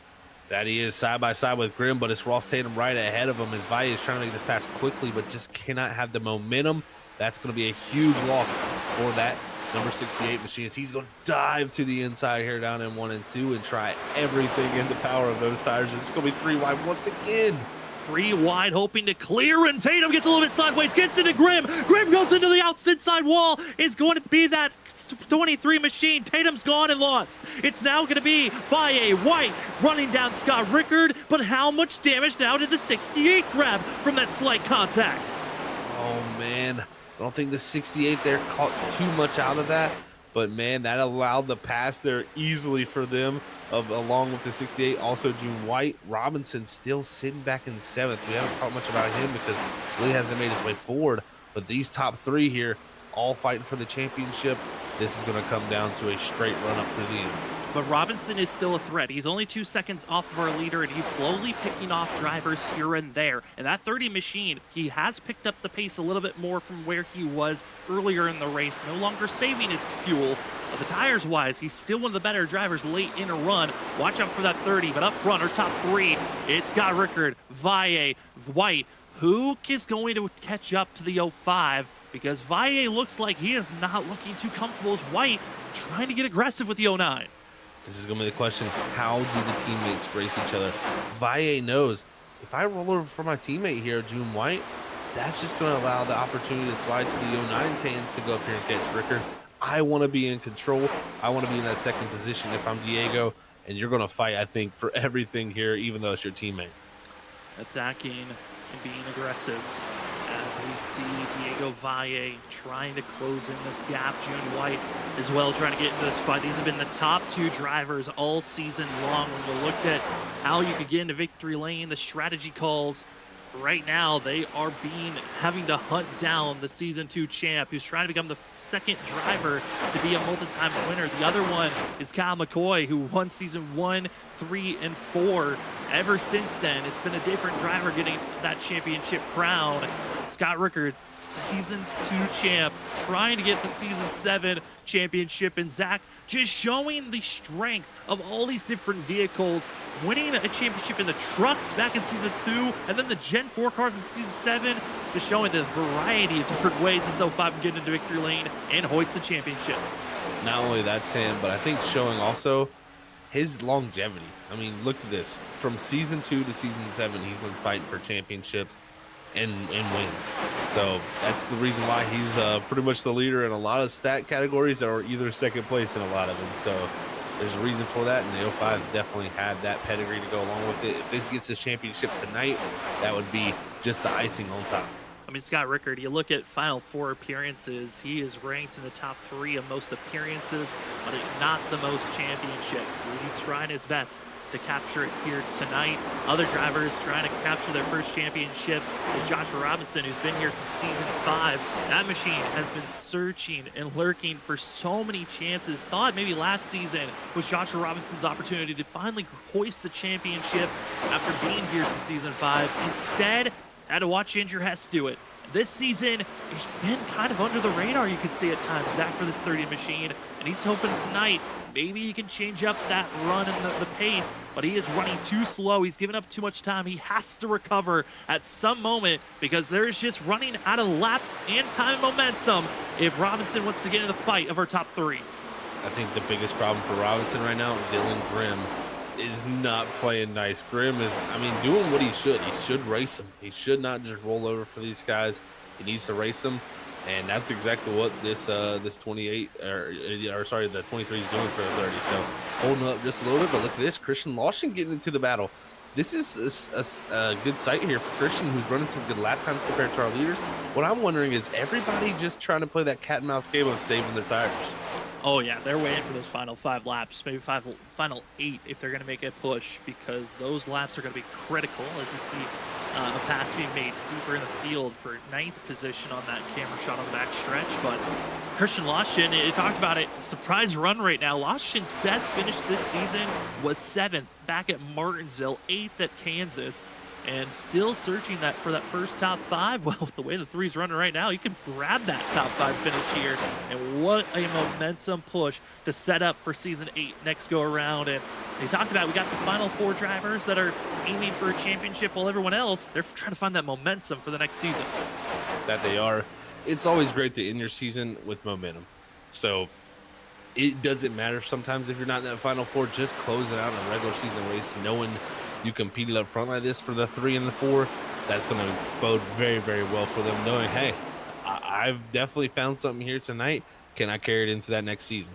That he is side by side with Grimm, but it's Ross Tatum right ahead of him as Valle is trying to make this pass quickly, but just cannot have the momentum. That's going to be a huge loss for that number 68 machine as he's going to dive to the inside here down in 1 and 2 and try everything in the power of those tires. It's going to be 3 wide once again. 3 wide, hoping to clear, and Tatum gets a little bit sideways, gets into Grimm. Grimm goes into the outside wall. Is going to be that 23 machine. Tatum's gone and lost. It's now going to be Valle White running down Scott Rickard, but how much damage now did the 68 grab from that slight contact? Oh, man. I don't think the 68 there caught too much out of that, but man, that allowed the pass there easily for them along with the 68. Also, June White. Robinson still sitting back in 7th. We haven't talked much about him because he really hasn't made his way forward, but these top 3 here all fighting for the championship. This is going to come down to a straight run up to the end. But Robinson is still a threat. He's only 2 seconds off of our leader, and he's slowly picking off drivers here and there. And that 30 machine, he has picked up the pace a little bit more from where he was earlier in the race, no longer saving his fuel. But the tires-wise, he's still one of the better drivers late in a run. Watch out for that 30, but up front, our top 3, it's Scott Rickard, Valle, White. Who is going to catch up to the 05? Because Valle looks like he is not looking too comfortable as White, trying to get aggressive with the 09. This is going to be the question. How do the teammates race each other? Valle knows, if I roll over for my teammate here, June White, that's just going to allow the opportunity to slide to the 09's hands to go up here and catch Rickard. I want to be in control. I want to be in that second position if I'm Diego, and you're going to fight, I think, for everything here, even though it's your teammate. Attacking and being aggressive as we see Diego Valle trying to close in this gap. June White as well trying to get into this fight. These have been the top 2 drivers all season long. When you look at how you could get into victory lane, the strategy calls, right now they are having to hunt down the season 2 champ who's trying to become the second driver to be a multi-time winner. The other one is Kyle McCoy, who won season 1, 3, and 4. Ever since then, it's been a different driver getting that championship crown. Scott Rickard, Season 2 champ, trying to get the Season 7 championship, and Zach just showing the strength of all these different vehicles, winning a championship in the trucks back in Season 2, and then the Gen 4 cars in Season 7, just showing the variety of different ways this 05 can get into victory lane and hoist the championship. Not only that, Sam, but I think showing also his longevity. I mean, look at this. From Season 2 to Season 7, he's been fighting for championships and wins. So that's the reason why he's pretty much the leader in a lot of stat categories, or either second place in a lot of them. So there's a reason for that, and the 05's definitely had that pedigree to go along with it. If it gets his championship tonight, that would be just the icing on top. I mean, Scott Rickard, you look at Final Four appearances, he is ranked in the top 3 of most appearances, but not the most championships. He's trying his best to capture it here tonight. Other drivers trying to capture their first championship is Joshua Robinson, who's been here since Season 5. That machine has been searching and lurking for so many chances. Thought maybe last season was Joshua Robinson's opportunity to finally hoist the championship after being here since Season 5. Instead, had to watch Andrew Hess do it. This season, he's been kind of under the radar, you could say at times, Zach, for this 30 machine, and he's hoping tonight maybe he can change up that run and the pace, but he is running too slow. He's giving up too much time. He has to recover at some moment because there's just running out of laps and time and momentum if Robinson wants to get in the fight of our top 3. I think the biggest problem for Robinson right now, Dylan Grimm, is not playing nice. Grimm is, I mean, doing what he should. He should race them. He should not just roll over for these guys. He needs to race them, and that's exactly what this 28 or sorry, the 23 is doing for the 30. So holding up just a little bit, but look at this, Christian Lawson getting into the battle. This is a good sight here for Christian, who's running some good lap times compared to our leaders. What I'm wondering is everybody just trying to play that cat and mouse game of saving their tires. Oh yeah, they're waiting for those final 5 laps, maybe final 8 if they're going to make a push, because those laps are going to be critical, as you see a pass being made deeper in the field for 9th position on that camera shot on the back stretch. But Christian Lawson, it talked about it, surprise run right now. Lawson's best finish this season was 7th back at Martinsville, 8th at Kansas, and still searching for that first top 5. Well, with the way the 3's running right now, you can grab that top 5 finish here. And what a momentum push to set up for Season 8 next go around. And they talked about, we got the Final 4 drivers that are aiming for a championship, while everyone else, they're trying to find that momentum for the next season. That they are. It's always great to end your season with momentum. So it doesn't matter sometimes if you're not in that Final 4, just closing out a regular season race, knowing you competed up front like this for the 3 and the 4, that's going to bode very, very well for them, knowing, hey, I've definitely found something here tonight. Can I carry it into that next season?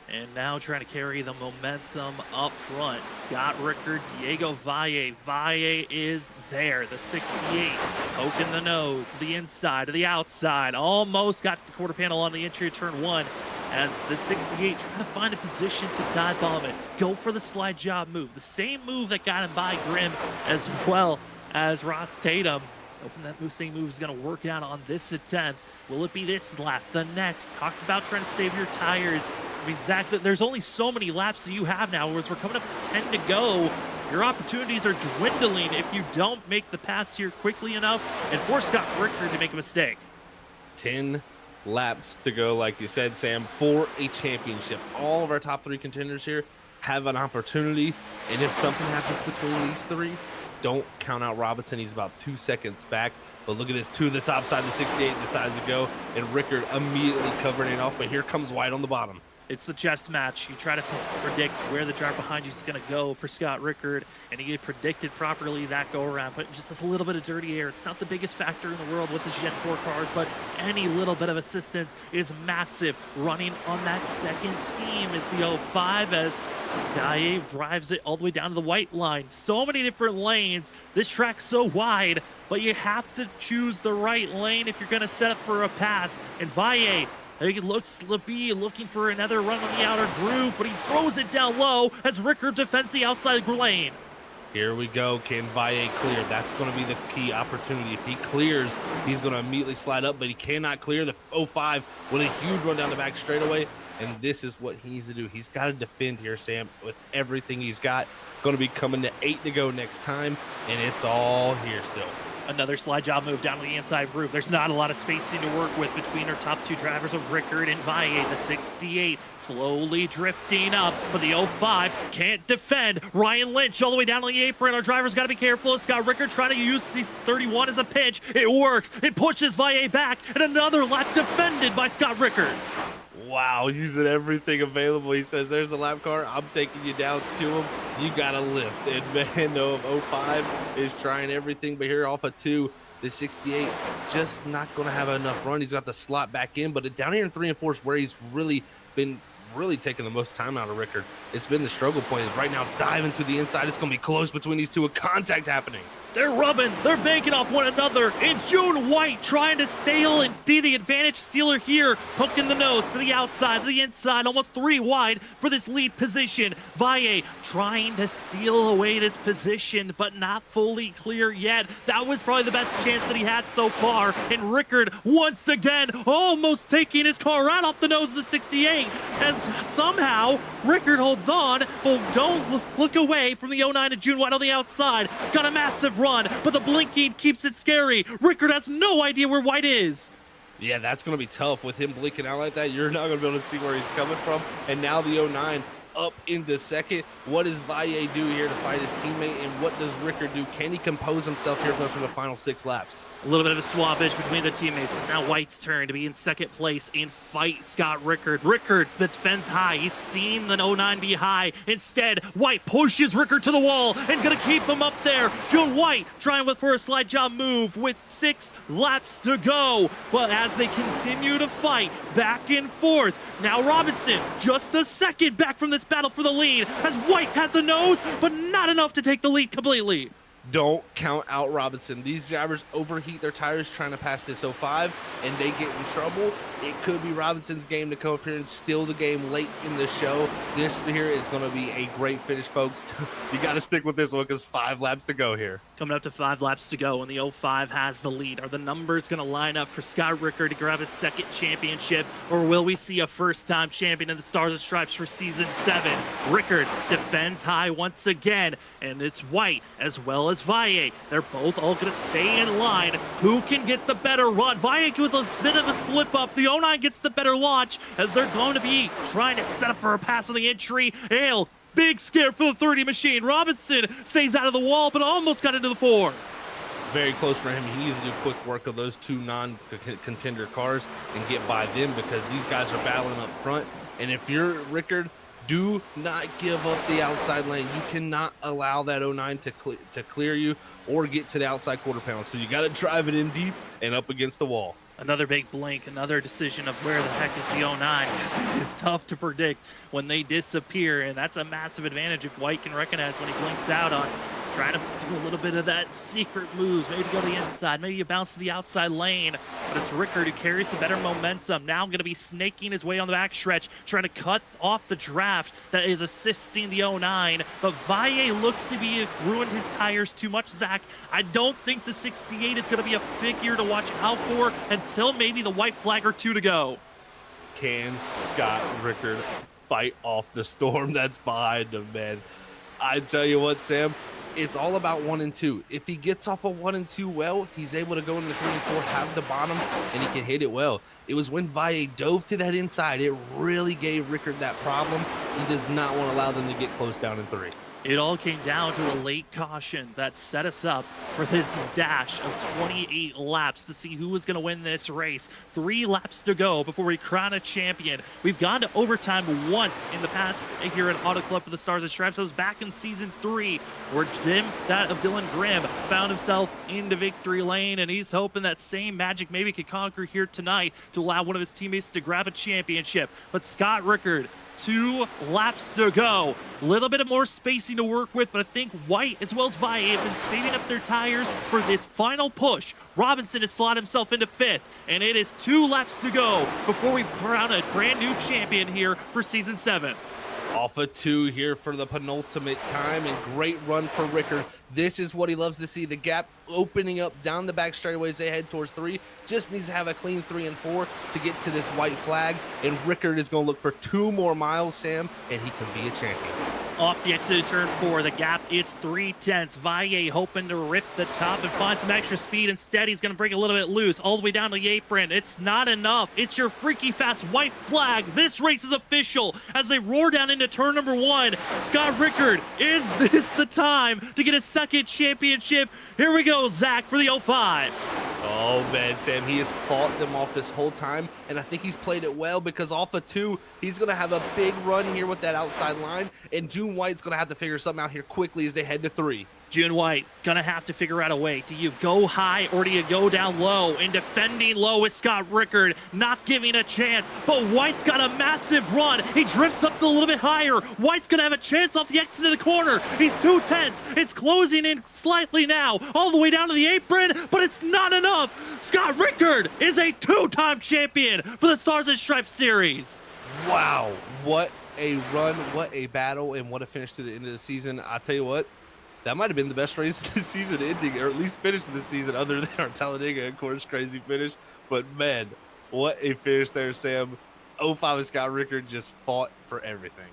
And now trying to carry the momentum up front. Scott Rickard, Diego Valle. Valle is there. The 68 poking the nose, the inside to the outside. Almost got the quarter panel on the interior turn 1. As the 68 trying to find a position to dive bomb it, go for the slide job move, the same move that got him by Grimm as well as Ross Tatum. Hoping that same move is going to work out on this attempt. Will it be this lap? The next? Talked about trying to save your tires. I mean, Zach, there's only so many laps that you have now, whereas we're coming up to 10 to go. Your opportunities are dwindling if you don't make the pass here quickly enough and force Scott Rickard to make a mistake. 10 laps to go, like you said, Sam, for a championship. All of our top 3 contenders here have an opportunity, and if something happens between these 3, don't count out Robinson. He's about 2 seconds back, but look at this, 2 to the top side, the 68 decides to go, and Rickard immediately covering it off, but here comes White on the bottom. It's the chess match. You try to predict where the driver behind you is going to go for Scott Rickard, and he predicted properly that go around, but just a little bit of dirty air. It's not the biggest factor in the world with the Gen 4 cars, but any little bit of assistance is massive. Running on that second seam is the 05 as Gaye drives it all the way down to the white line. So many different lanes. This track's so wide, but you have to choose the right lane if you're going to set up for a pass. And Valle, he looks to be looking for another run on the outer groove, but he throws it down low as Rickard defends the outside lane. Here we go. Can Valle clear? That's going to be the key opportunity. If he clears, he's going to immediately slide up, but he cannot clear the 05 with a huge run down the back straightaway. And this is what he needs to do. He's got to defend here, Sam, with everything he's got. Going to be coming to 8 to go next time, and it's all here still. Another slide job move down to the inside roof. There's not a lot of spacing to work with between our top two drivers of Rickard and Valle. The 68 slowly drifting up, but the 05 can't defend. Ryan Lynch all the way down to the apron. Our driver's got to be careful. Scott Rickard trying to use these 31 as a pinch. It works. It pushes Valle back, and another lap defended by Scott Rickard. Wow, using everything available. He says, there's the lap car. I'm taking you down to him. You got to lift. And man, 05 is trying everything, but here off of 2, the 68 just not going to have enough run. He's got the slot back in, but down here in 3 and 4 is where he's really been taking the most time out of Rickard. It's been the struggle point is right now diving to the inside. It's going to be close between these two with contact happening. They're rubbing, they're banking off one another, and June White trying to steal and be the advantage stealer here, poking the nose to the outside, to the inside, almost 3 wide for this lead position. Valle trying to steal away this position, but not fully clear yet. That was probably the best chance that he had so far, and Rickard once again almost taking his car right off the nose of the 68, as somehow Rickard holds on, but don't look away from the 09 and June White on the outside. Got a massive run, but the blinking keeps it scary. Rickard has no idea where White is. Yeah, that's going to be tough with him blinking out like that. You're not going to be able to see where he's coming from. And now the 09 up into second. What does Valle do here to fight his teammate, and what does Rickard do? Can he compose himself here for the final 6 laps? A little bit of a swappage between the teammates. It's now White's turn to be in second place and fight Scott Rickard. Rickard defends high. He's seen the 09 be high. Instead, White pushes Rickard to the wall and gonna keep him up there. June White trying for a slide job move with 6 laps to go. But as they continue to fight back and forth, now Robinson just a second back from this battle for the lead as White has a nose, but not enough to take the lead completely. Don't count out Robinson. These drivers overheat their tires trying to pass this 05, and they get in trouble. It could be Robinson's game to come up here and steal the game late in the show. This here is going to be a great finish, folks. You got to stick with this one because 5 laps to go here. Coming up to 5 laps to go, and the 05 has the lead. Are the numbers going to line up for Scott Rickard to grab his 2nd championship, or will we see a first-time champion in the Stars and Stripes for Season 7? Rickard defends high once again, and it's White as well as Valle. They're both all going to stay in line. Who can get the better run? Valle with a bit of a slip-up. The 09 gets the better launch as they're going to be trying to set up for a pass on the entry. Ale, big scare for the 30 machine. Robinson stays out of the wall, but almost got into the 4. Very close for him. He needs to do quick work of those 2 non-contender cars and get by them because these guys are battling up front. And if you're Rickard, do not give up the outside lane. You cannot allow that 09 to clear you or get to the outside quarter panel. So you got to drive it in deep and up against the wall. Another big blink, another decision of where the heck is the 09, because it is tough to predict when they disappear, and that's a massive advantage if White can recognize when he blinks out on trying to do a little bit of that secret moves, maybe go to the inside, maybe you bounce to the outside lane, but it's Rickard who carries the better momentum. Now going to be snaking his way on the backstretch, trying to cut off the draft that is assisting the 09, but Valle looks to be ruined his tires too much, Zach. I don't think the 68 is going to be a figure to watch out for until maybe the white flag or 2 to go. Can Scott Rickard fight off the storm that's behind him, man? I tell you what, Sam, it's all about 1 and 2. If he gets off of 1 and 2 well, he's able to go into 3 and 4, have the bottom, and he can hit it well. It was when Valle dove to that inside, it really gave Rickard that problem. He does not want to allow them to get close down in 3. It all came down to a late caution that set us up for this dash of 28 laps to see who was going to win this race. 3 laps to go before we crown a champion. We've gone to overtime once in the past here at Auto Club for the Stars and Stripes. That was back in Season 3, where that of Dylan Grimm found himself into victory lane, and he's hoping that same magic maybe could conquer here tonight to allow one of his teammates to grab a championship. But Scott Rickard, 2 laps to go. A little bit of more spacing to work with, but I think White as well as Valle have been saving up their tires for this final push. Robinson has slotted himself into 5th, and it is 2 laps to go before we crown a brand new champion here for Season 7. Off of 2 here for the penultimate time, and great run for Rickard. This is what he loves to see, the gap opening up down the back straightaways. They head towards 3. Just needs to have a clean 3 and 4 to get to this white flag, and Rickard is going to look for 2 more miles, Sam, and he can be a champion. off the exit of turn 4. The gap is 3/10. Valle hoping to rip the top and find some extra speed. Instead, he's going to break a little bit loose all the way down to the apron. It's not enough. It's your freaky fast white flag. This race is official as they roar down into turn number 1. Scott Rickard, is this the time to get a second championship? Here we go, Zach, for the 05. Oh man, Sam, he has fought them off this whole time, and I think he's played it well because off of 2, he's going to have a big run here with that outside line, and June White's going to have to figure something out here quickly as they head to 3. June White gonna have to figure out a way. Do you go high or do you go down low? And defending low is Scott Rickard, not giving a chance. But White's got a massive run. He drifts up to a little bit higher. White's gonna have a chance off the exit of the corner. He's 2/10. It's closing in slightly now, all the way down to the apron, but it's not enough. Scott Rickard is a 2-time champion for the Stars and Stripes series. Wow, what a run, what a battle, and what a finish to the end of the season. I'll tell you what, that might have been the best race of the season ending, or at least finish of the season, other than our Talladega, of course, crazy finish. But man, what a finish there, Sam. 05 and Scott Rickard just fought for everything.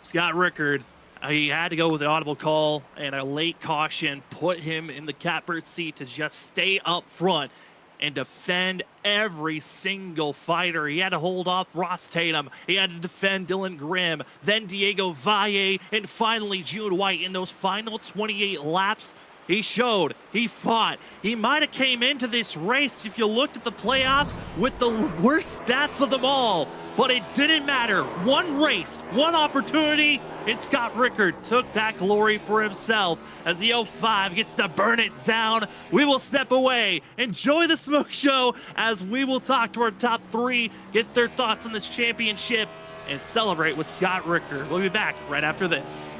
Scott Rickard, he had to go with an audible call and a late caution, put him in the catbird seat to just stay up front and defend every single fighter. He had to hold off Ross Tatum. He had to defend Dylan Grimm, then Diego Valle, and finally June White. In those final 28 laps, he showed, he fought. He might have came into this race, if you looked at the playoffs, with the worst stats of them all. But it didn't matter. One race, one opportunity, and Scott Rickard took that glory for himself as the 05 gets to burn it down. We will step away, enjoy the smoke show as we will talk to our top 3, get their thoughts on this championship, and celebrate with Scott Rickard. We'll be back right after this.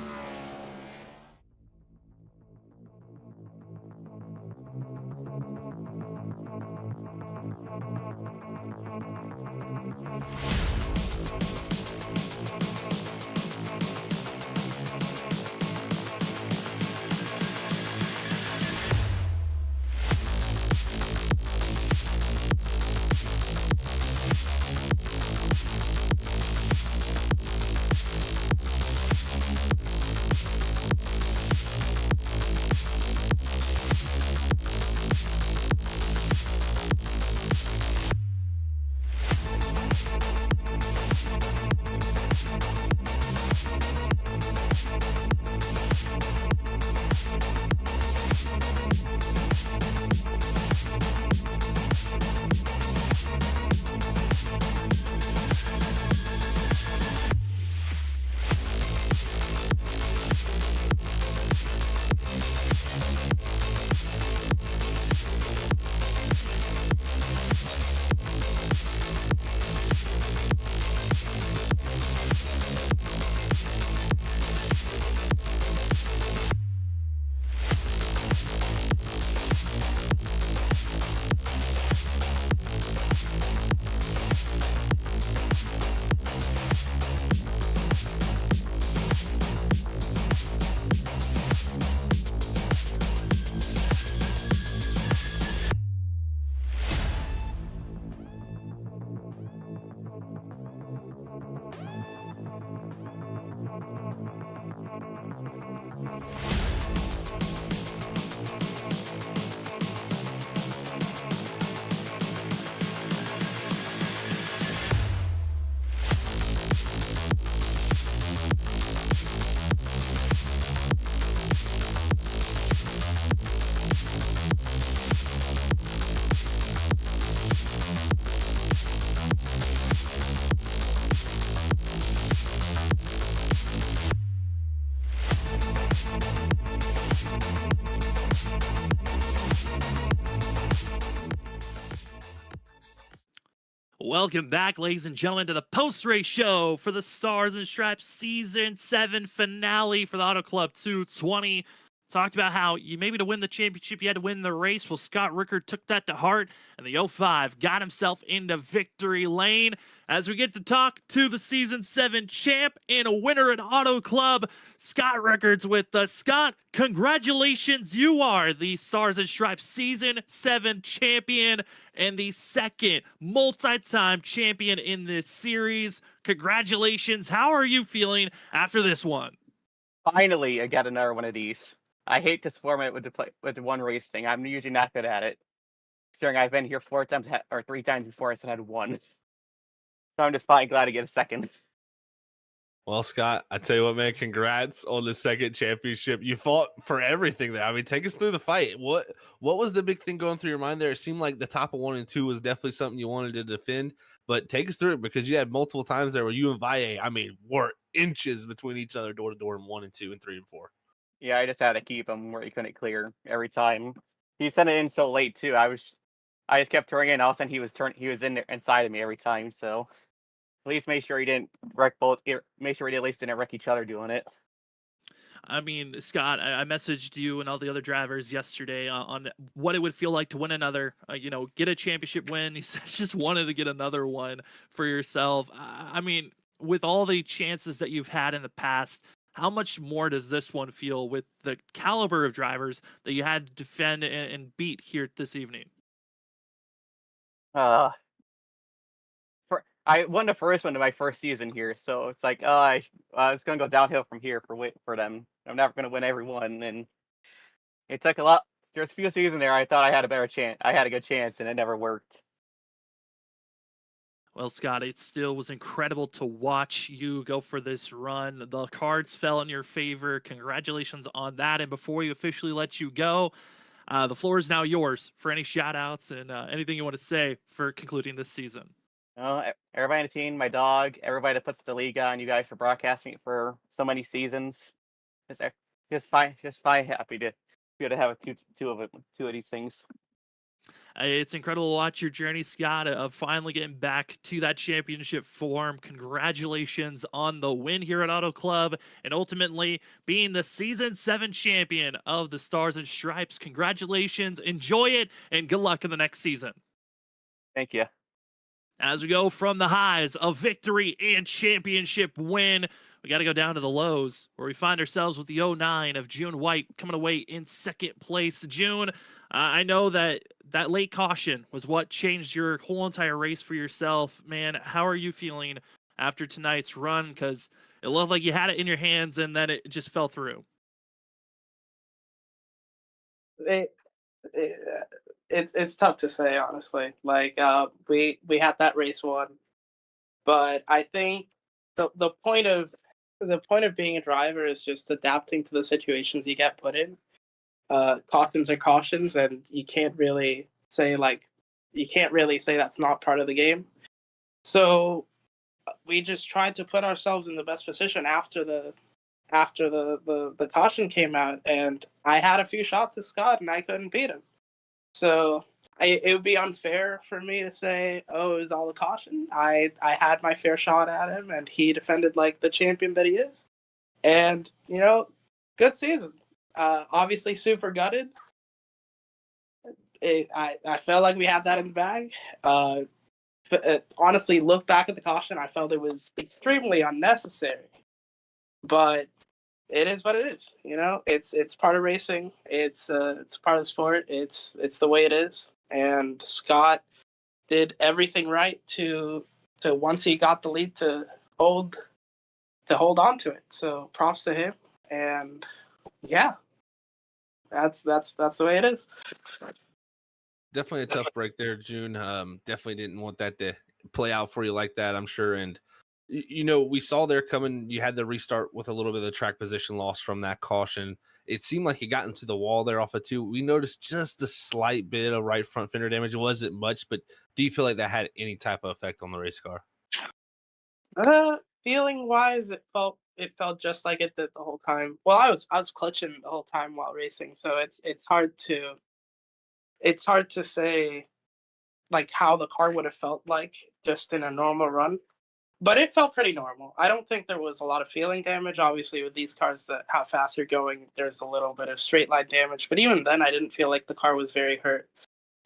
Welcome back, ladies and gentlemen, to the post-race show for the Stars and Stripes Season 7 finale for the Auto Club 220. Talked about how maybe to win the championship, you had to win the race. Well, Scott Rickard took that to heart, and the 05 got himself into victory lane. As we get to talk to the Season 7 champ and a winner at Auto Club, Scott Rickard's with us. Scott, congratulations. You are the Stars and Stripes Season 7 champion and the second multi-time champion in this series. Congratulations. How are you feeling after this one? Finally, I got another one of these. I hate this format with the one race thing. I'm usually not good at it. Considering I've been here 4 times or 3 times before, so I had one. So I'm just finally glad to get a second. Well, Scott, I tell you what, man, congrats on the second championship. You fought for everything there. I mean, take us through the fight. What was the big thing going through your mind there? It seemed like the top of 1 and 2 was definitely something you wanted to defend, but take us through it because you had multiple times there where you and Valle, I mean, were inches between each other door to door in 1 and 2 and 3 and 4. Yeah, I just had to keep him where he couldn't clear every time. He sent it in so late too. I just kept turning in. All of a sudden, he was in there inside of me every time. So at least make sure he didn't wreck both. Make sure he at least didn't wreck each other doing it. I mean, Scott, I messaged you and all the other drivers yesterday on what it would feel like to win another, get a championship win. You said just wanted to get another one for yourself. I mean, with all the chances that you've had in the past, how much more does this one feel with the caliber of drivers that you had to defend and beat here this evening? I won the first one in my first season here, so it's like, I was gonna go downhill from here for them. I'm never gonna win every one, and it took a lot. There's a few seasons there I thought I had a better chance. I had a good chance, and it never worked. Well, Scott, it still was incredible to watch you go for this run. The cards fell in your favor. Congratulations on that. And before we officially let you go, the floor is now yours for any shout outs and anything you want to say for concluding this season. Everybody on the team, my dog, everybody that puts the league on, you guys for broadcasting it for so many seasons. Just fine happy to be able to have two of these things. It's incredible to watch your journey, Scott, of finally getting back to that championship form. Congratulations on the win here at Auto Club and ultimately being the Season 7 champion of the Stars and Stripes. Congratulations, enjoy it, and good luck in the next season. Thank you. As we go from the highs of victory and championship win, we got to go down to the lows where we find ourselves with the 09 of June White coming away in second place. June, I know that late caution was what changed your whole entire race for yourself. Man, how are you feeling after tonight's run? Because it looked like you had it in your hands and then it just fell through. It's tough to say, honestly. Like we had that race won, but I think the point of being a driver is just adapting to the situations you get put in. Cautions are cautions, and you can't really say that's not part of the game. So we just tried to put ourselves in the best position after the caution came out, and I had a few shots at Scott and I couldn't beat him. So it would be unfair for me to say, oh, it was all a caution. I had my fair shot at him, and he defended like the champion that he is. And, good season. Obviously super gutted. I felt like we had that in the bag. Honestly, look back at the caution, I felt it was extremely unnecessary. But it is what it is, It's part of racing. It's part of the sport. It's the way it is. And Scott did everything right to once he got the lead to hold on to it. So props to him. And yeah, that's the way it is. Definitely a tough break there, June. Definitely didn't want that to play out for you like that, I'm sure. And we saw there coming, you had the restart with a little bit of the track position loss from that caution. It seemed like it got into the wall there off of 2. We noticed just a slight bit of right front fender damage. It wasn't much, but do you feel like that had any type of effect on the race car? Feeling wise, it felt just like it did the whole time. Well, I was clutching the whole time while racing, so it's hard to say like how the car would have felt like just in a normal run. But it felt pretty normal. I don't think there was a lot of feeling damage. Obviously, with these cars, how fast you're going, there's a little bit of straight line damage. But even then, I didn't feel like the car was very hurt.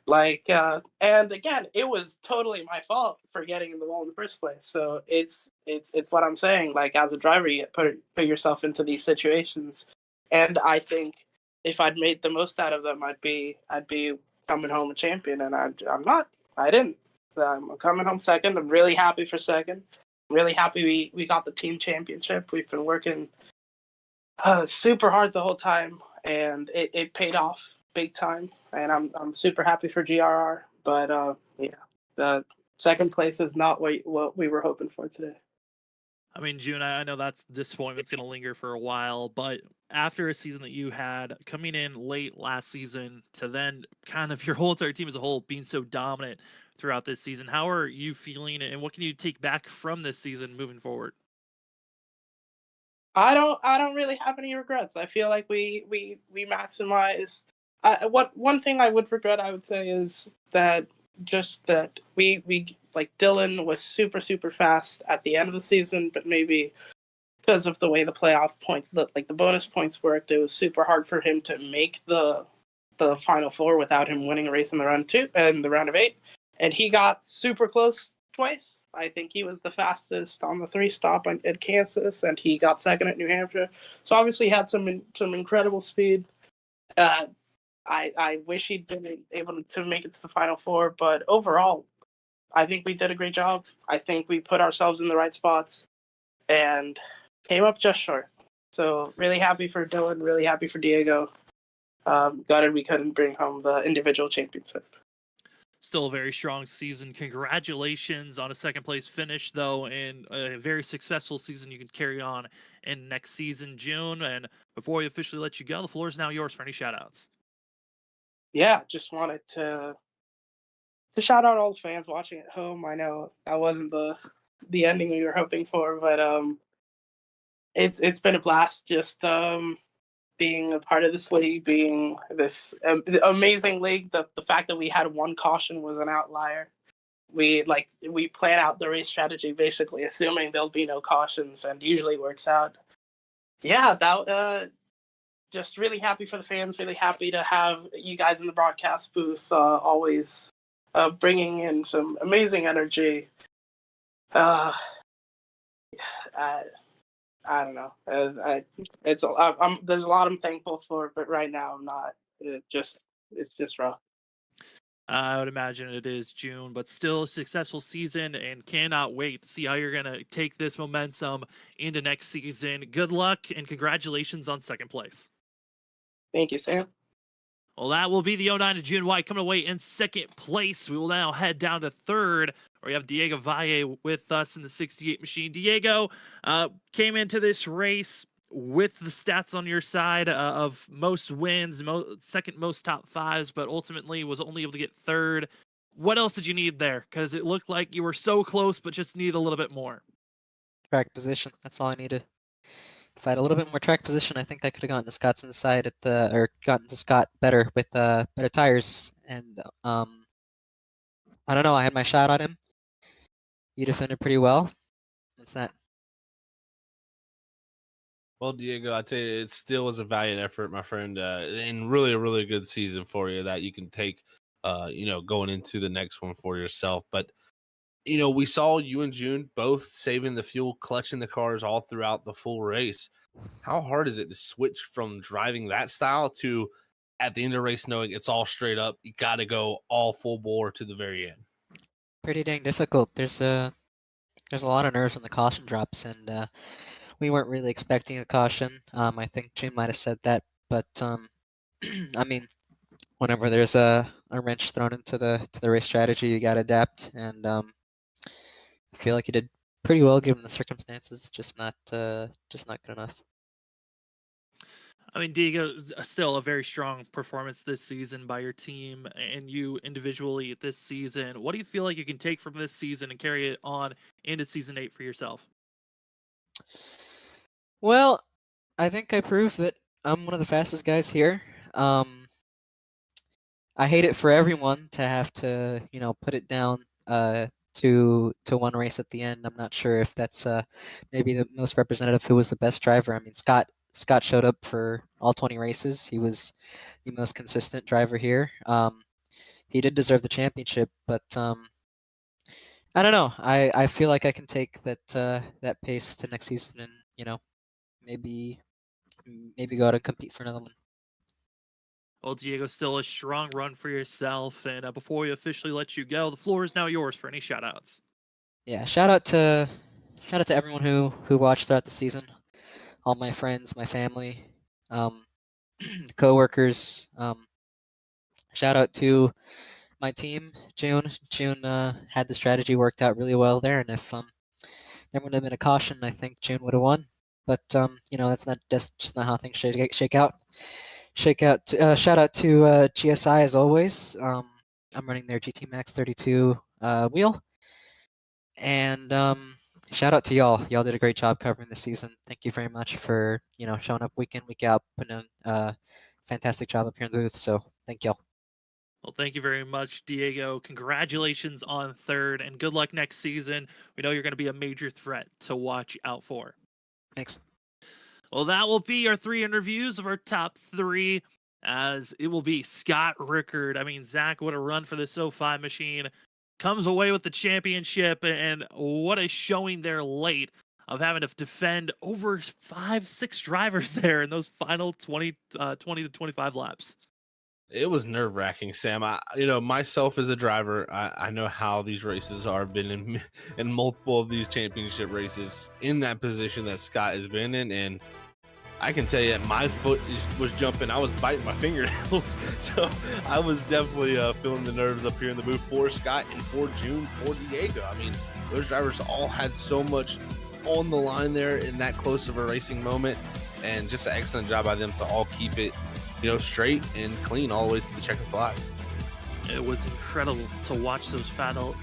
And again, it was totally my fault for getting in the wall in the first place. So it's what I'm saying. Like, as a driver, you put yourself into these situations. And I think if I'd made the most out of them, I'd be coming home a champion. And I'm not. I didn't. I'm coming home second. I'm really happy for second. Really happy we got the team championship. We've been working Super hard the whole time, and it paid off big time. And I'm super happy for GRR. But yeah, the second place is not what we were hoping for today. I mean, June, I know that's disappointment's going to linger for a while, but after a season that you had coming in late last season to then kind of your whole entire team as a whole being so dominant throughout this season, how are you feeling and what can you take back from this season moving forward? I don't really have any regrets. I feel like we maximize. One thing I would regret, I would say, is that we like Dylan was super fast at the end of the season, but maybe because of the way the playoff points, the bonus points worked, it was super hard for him to make the final four without him winning a race in the round of 8, and he got super close twice. I think he was the fastest on the 3 stop at Kansas, and he got second at New Hampshire. So obviously he had some incredible speed. I wish he'd been able to make it to the final four, but overall, I think we did a great job. I think we put ourselves in the right spots and came up just short. So really happy for Dylan, really happy for Diego. Gutted we couldn't bring home the individual championship. Still a very strong season. Congratulations on a second place finish, though, and a very successful season you can carry on in next season, June. And before we officially let you go, the floor is now yours for any shout outs. Yeah, just wanted to shout out all the fans watching at home. I know that wasn't the ending we were hoping for, but it's been a blast just being a part of this league, being this amazing league. The fact that we had one caution was an outlier. We plan out the race strategy basically assuming there'll be no cautions, and usually works out. Yeah, that just really happy for the fans. Really happy to have you guys in the broadcast booth, always bringing in some amazing energy. I don't know. There's a lot I'm thankful for, but right now I'm not. It's just rough. I would imagine it is, June, but still a successful season and cannot wait to see how you're going to take this momentum into next season. Good luck and congratulations on second place. Thank you, Sam. Well, that will be the 09 of June White coming away in second place. We will now head down to third, where we have Diego Valle with us in the 68 machine. Diego came into this race with the stats on your side of most wins, second most top fives, but ultimately was only able to get third. What else did you need there? Because it looked like you were so close, but just need a little bit more. Track position. That's all I needed. If I had a little bit more track position, I think I could have gotten to Scott's inside or gotten to Scott better with better tires. And I don't know. I had my shot on him. He defended pretty well. That's that. Well, Diego, I tell you, it still was a valiant effort, my friend, and really a really good season for you that you can take, going into the next one for yourself. But we saw you and June both saving the fuel, clutching the cars all throughout the full race. How hard is it to switch from driving that style to at the end of the race knowing it's all straight up? You got to go all full bore to the very end. Pretty dang difficult. There's a lot of nerves when the caution drops, and we weren't really expecting a caution. I think Jim might have said that, but I mean, whenever there's a wrench thrown into the race strategy, you got to adapt, and I feel like he did pretty well given the circumstances, just not good enough. I mean, Diego, still a very strong performance this season by your team and you individually this season. What do you feel like you can take from this season and carry it on into season 8 for yourself? Well, I think I proved that I'm one of the fastest guys here. I hate it for everyone to have to, put it down to one race at the end. I'm not sure if that's maybe the most representative who was the best driver. I mean, Scott showed up for all 20 races. He was the most consistent driver here. He did deserve the championship, but I don't know. I feel like I can take that pace to next season and maybe go out and compete for another one. Well, Diego, still a strong run for yourself. And before we officially let you go, the floor is now yours for any shout-outs. Yeah, shout out to everyone who watched throughout the season. all my friends, my family, coworkers. Shout out to my team, June. June had the strategy worked out really well there, and if there would have been a caution, I think June would have won. But that's not just not how things shake out. Shout out to GSI as always. I'm running their GT Max 32 wheel, and shout out to y'all. Y'all did a great job covering the season. Thank you very much for showing up week in, week out, putting in a fantastic job up here in the booth. So thank y'all. Well, thank you very much, Diego. Congratulations on third, and good luck next season. We know you're going to be a major threat to watch out for. Thanks. Well, that will be our 3 interviews of our top 3, as it will be Scott Rickard. I mean, Zach, what a run for this 05 machine. Comes away with the championship, and what a showing there late of having to defend over 5-6 drivers there in those final 20 to 25 laps. It was nerve-wracking, Sam. Myself as a driver, I know how these races are. Been in multiple of these championship races in that position that Scott has been in, and I can tell you that my foot was jumping. I was biting my fingernails, so I was definitely feeling the nerves up here in the booth for Scott and for June, for Diego. I mean, those drivers all had so much on the line there in that close of a racing moment, and just an excellent job by them to all keep it straight and clean all the way to the checkered flag. It was incredible to watch those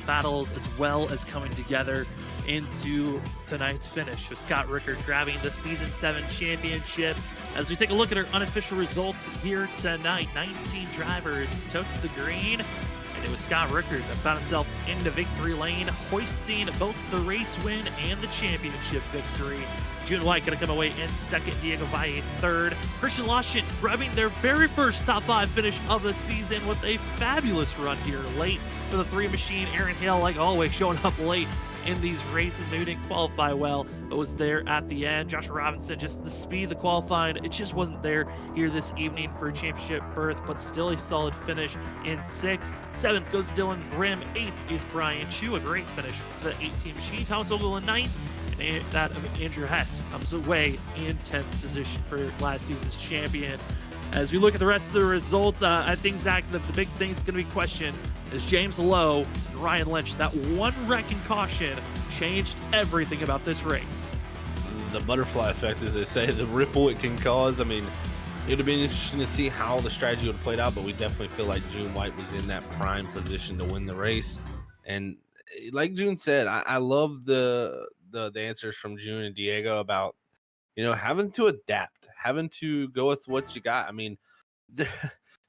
battles as well as coming together into tonight's finish with Scott Rickard grabbing the Season 7 championship. As we take a look at our unofficial results here tonight, 19 drivers took the green, and it was Scott Rickard that found himself in the victory lane, hoisting both the race win and the championship victory. June White going to come away in second, Diego Valle third. Christian Loschen grabbing their very first top 5 finish of the season with a fabulous run here late for the 3 machine. Aaron Hale, like always, showing up late in these races. Maybe didn't qualify well, but was there at the end. Joshua Robinson, just the speed, the qualifying, it just wasn't there here this evening for a championship berth, but still a solid finish in 6th. 7th goes Dylan Grimm. 8th is Brian Chu, a great finish for the 18 machine. Thomas Ogle in 9th, and that of Andrew Hess comes away in 10th position for last season's champion. As we look at the rest of the results, I think, Zach, the big thing is going to be questioned is James Lowe and Ryan Lynch. That one wrecking caution changed everything about this race. The butterfly effect, as they say, the ripple it can cause. I mean, it would have been interesting to see how the strategy would have played out, but we definitely feel like June White was in that prime position to win the race. And like June said, I love the answers from June and Diego about having to adapt, having to go with what you got. I mean,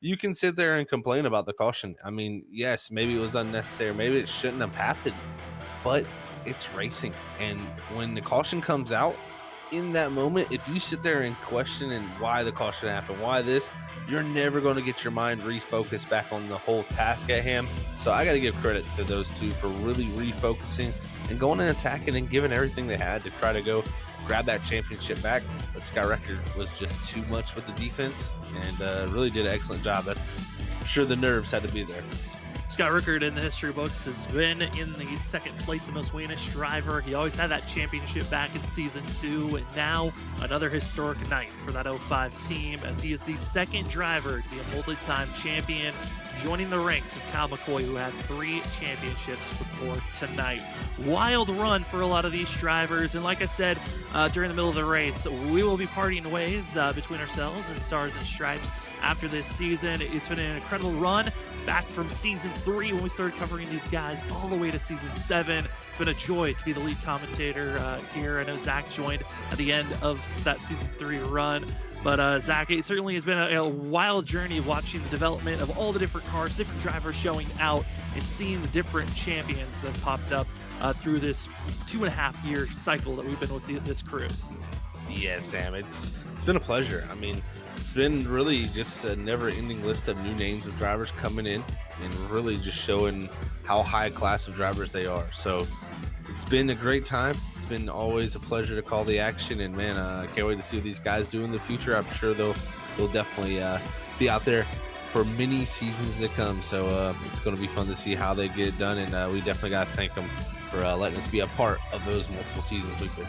you can sit there and complain about the caution. I mean, yes, maybe it was unnecessary, maybe it shouldn't have happened, but it's racing. And when the caution comes out in that moment, if you sit there and question and why the caution happened, why this, you're never going to get your mind refocused back on the whole task at hand. So I got to give credit to those two for really refocusing and going and attacking and giving everything they had to try to go grab that championship back. But Scott Rickard was just too much with the defense and really did an excellent job. I'm sure the nerves had to be there. Scott Rickard in the history books has been in the second place, the most winningest driver. He always had that championship back in season 2, and now another historic night for that 05 team, as he is the second driver to be a multi-time champion, joining the ranks of Cal McCoy, who had 3 championships before tonight. Wild run for a lot of these drivers, and like I said during the middle of the race, we will be parting ways between ourselves and Stars and Stripes after this season. It's been an incredible run back from season 3 when we started covering these guys all the way to season 7. It's been a joy to be the lead commentator here. I know Zach joined at the end of that season 3 run. But Zach, it certainly has been a wild journey of watching the development of all the different cars, different drivers showing out, and seeing the different champions that have popped up through this 2.5-year cycle that we've been with this crew. Yeah, Sam, it's been a pleasure. I mean, it's been really just a never-ending list of new names of drivers coming in and really just showing how high a class of drivers they are. So it's been a great time. It's been always a pleasure to call the action, and man, I can't wait to see what these guys do in the future. I'm sure they'll definitely be out there for many seasons to come. So it's going to be fun to see how they get it done, and we definitely got to thank them for letting us be a part of those multiple seasons we've been.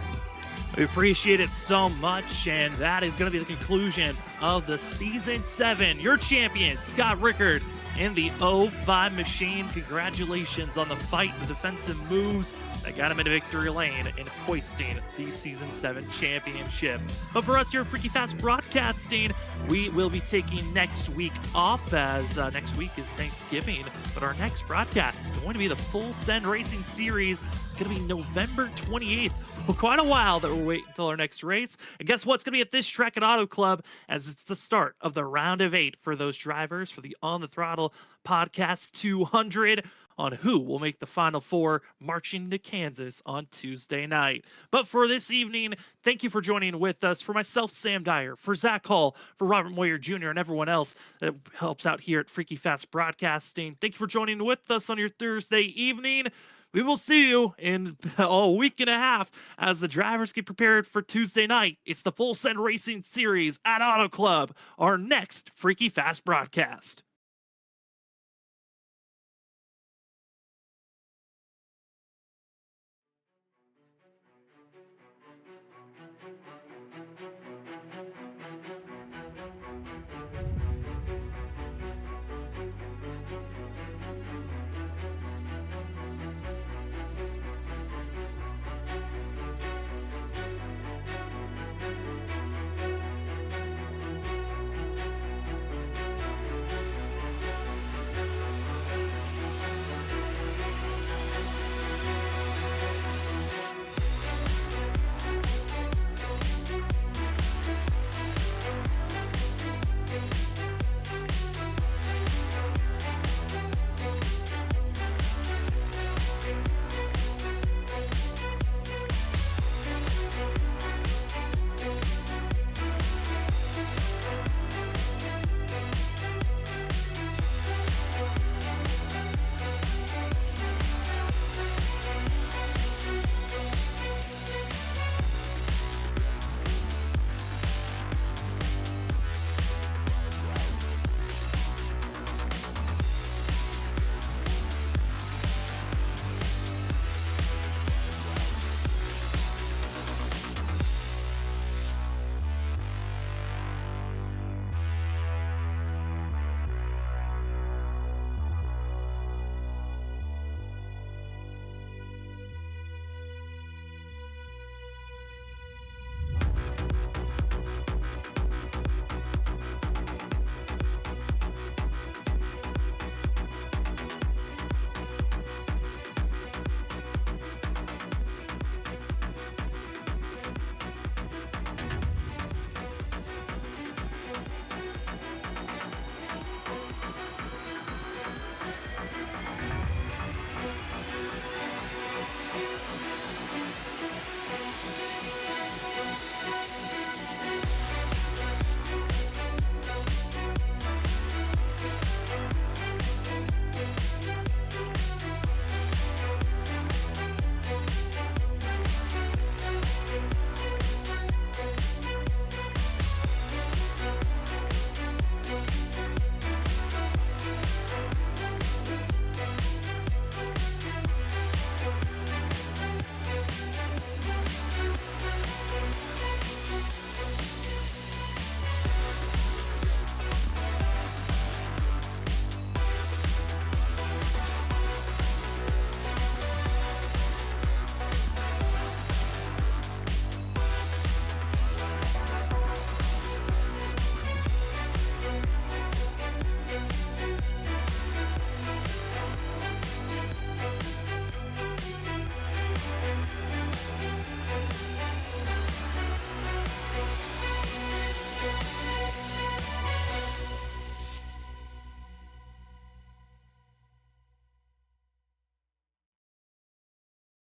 We appreciate it so much, and that is going to be the conclusion of the Season 7. Your champion, Scott Rickard, in the 05 machine. Congratulations on the fight, the defensive moves that got him into victory lane in hoisting the Season 7 championship. But for us here at Freaky Fast Broadcasting, we will be taking next week off, as next week is Thanksgiving. But our next broadcast is going to be the Full Send Racing Series. It's going to be November 28th. For quite a while that we're waiting until our next race. And guess what's going to be at this track at Auto Club, as it's the start of the round of 8 for those drivers for the On the Throttle Podcast 200 on who will make the Final Four marching to Kansas on Tuesday night. But for this evening, thank you for joining with us. For myself, Sam Dyer, for Zach Hall, for Robert Moyer Jr., and everyone else that helps out here at Freaky Fast Broadcasting, thank you for joining with us on your Thursday evening. We will see you in a week and a half as the drivers get prepared for Tuesday night. It's the Full Send Racing Series at Auto Club, our next Freaky Fast broadcast.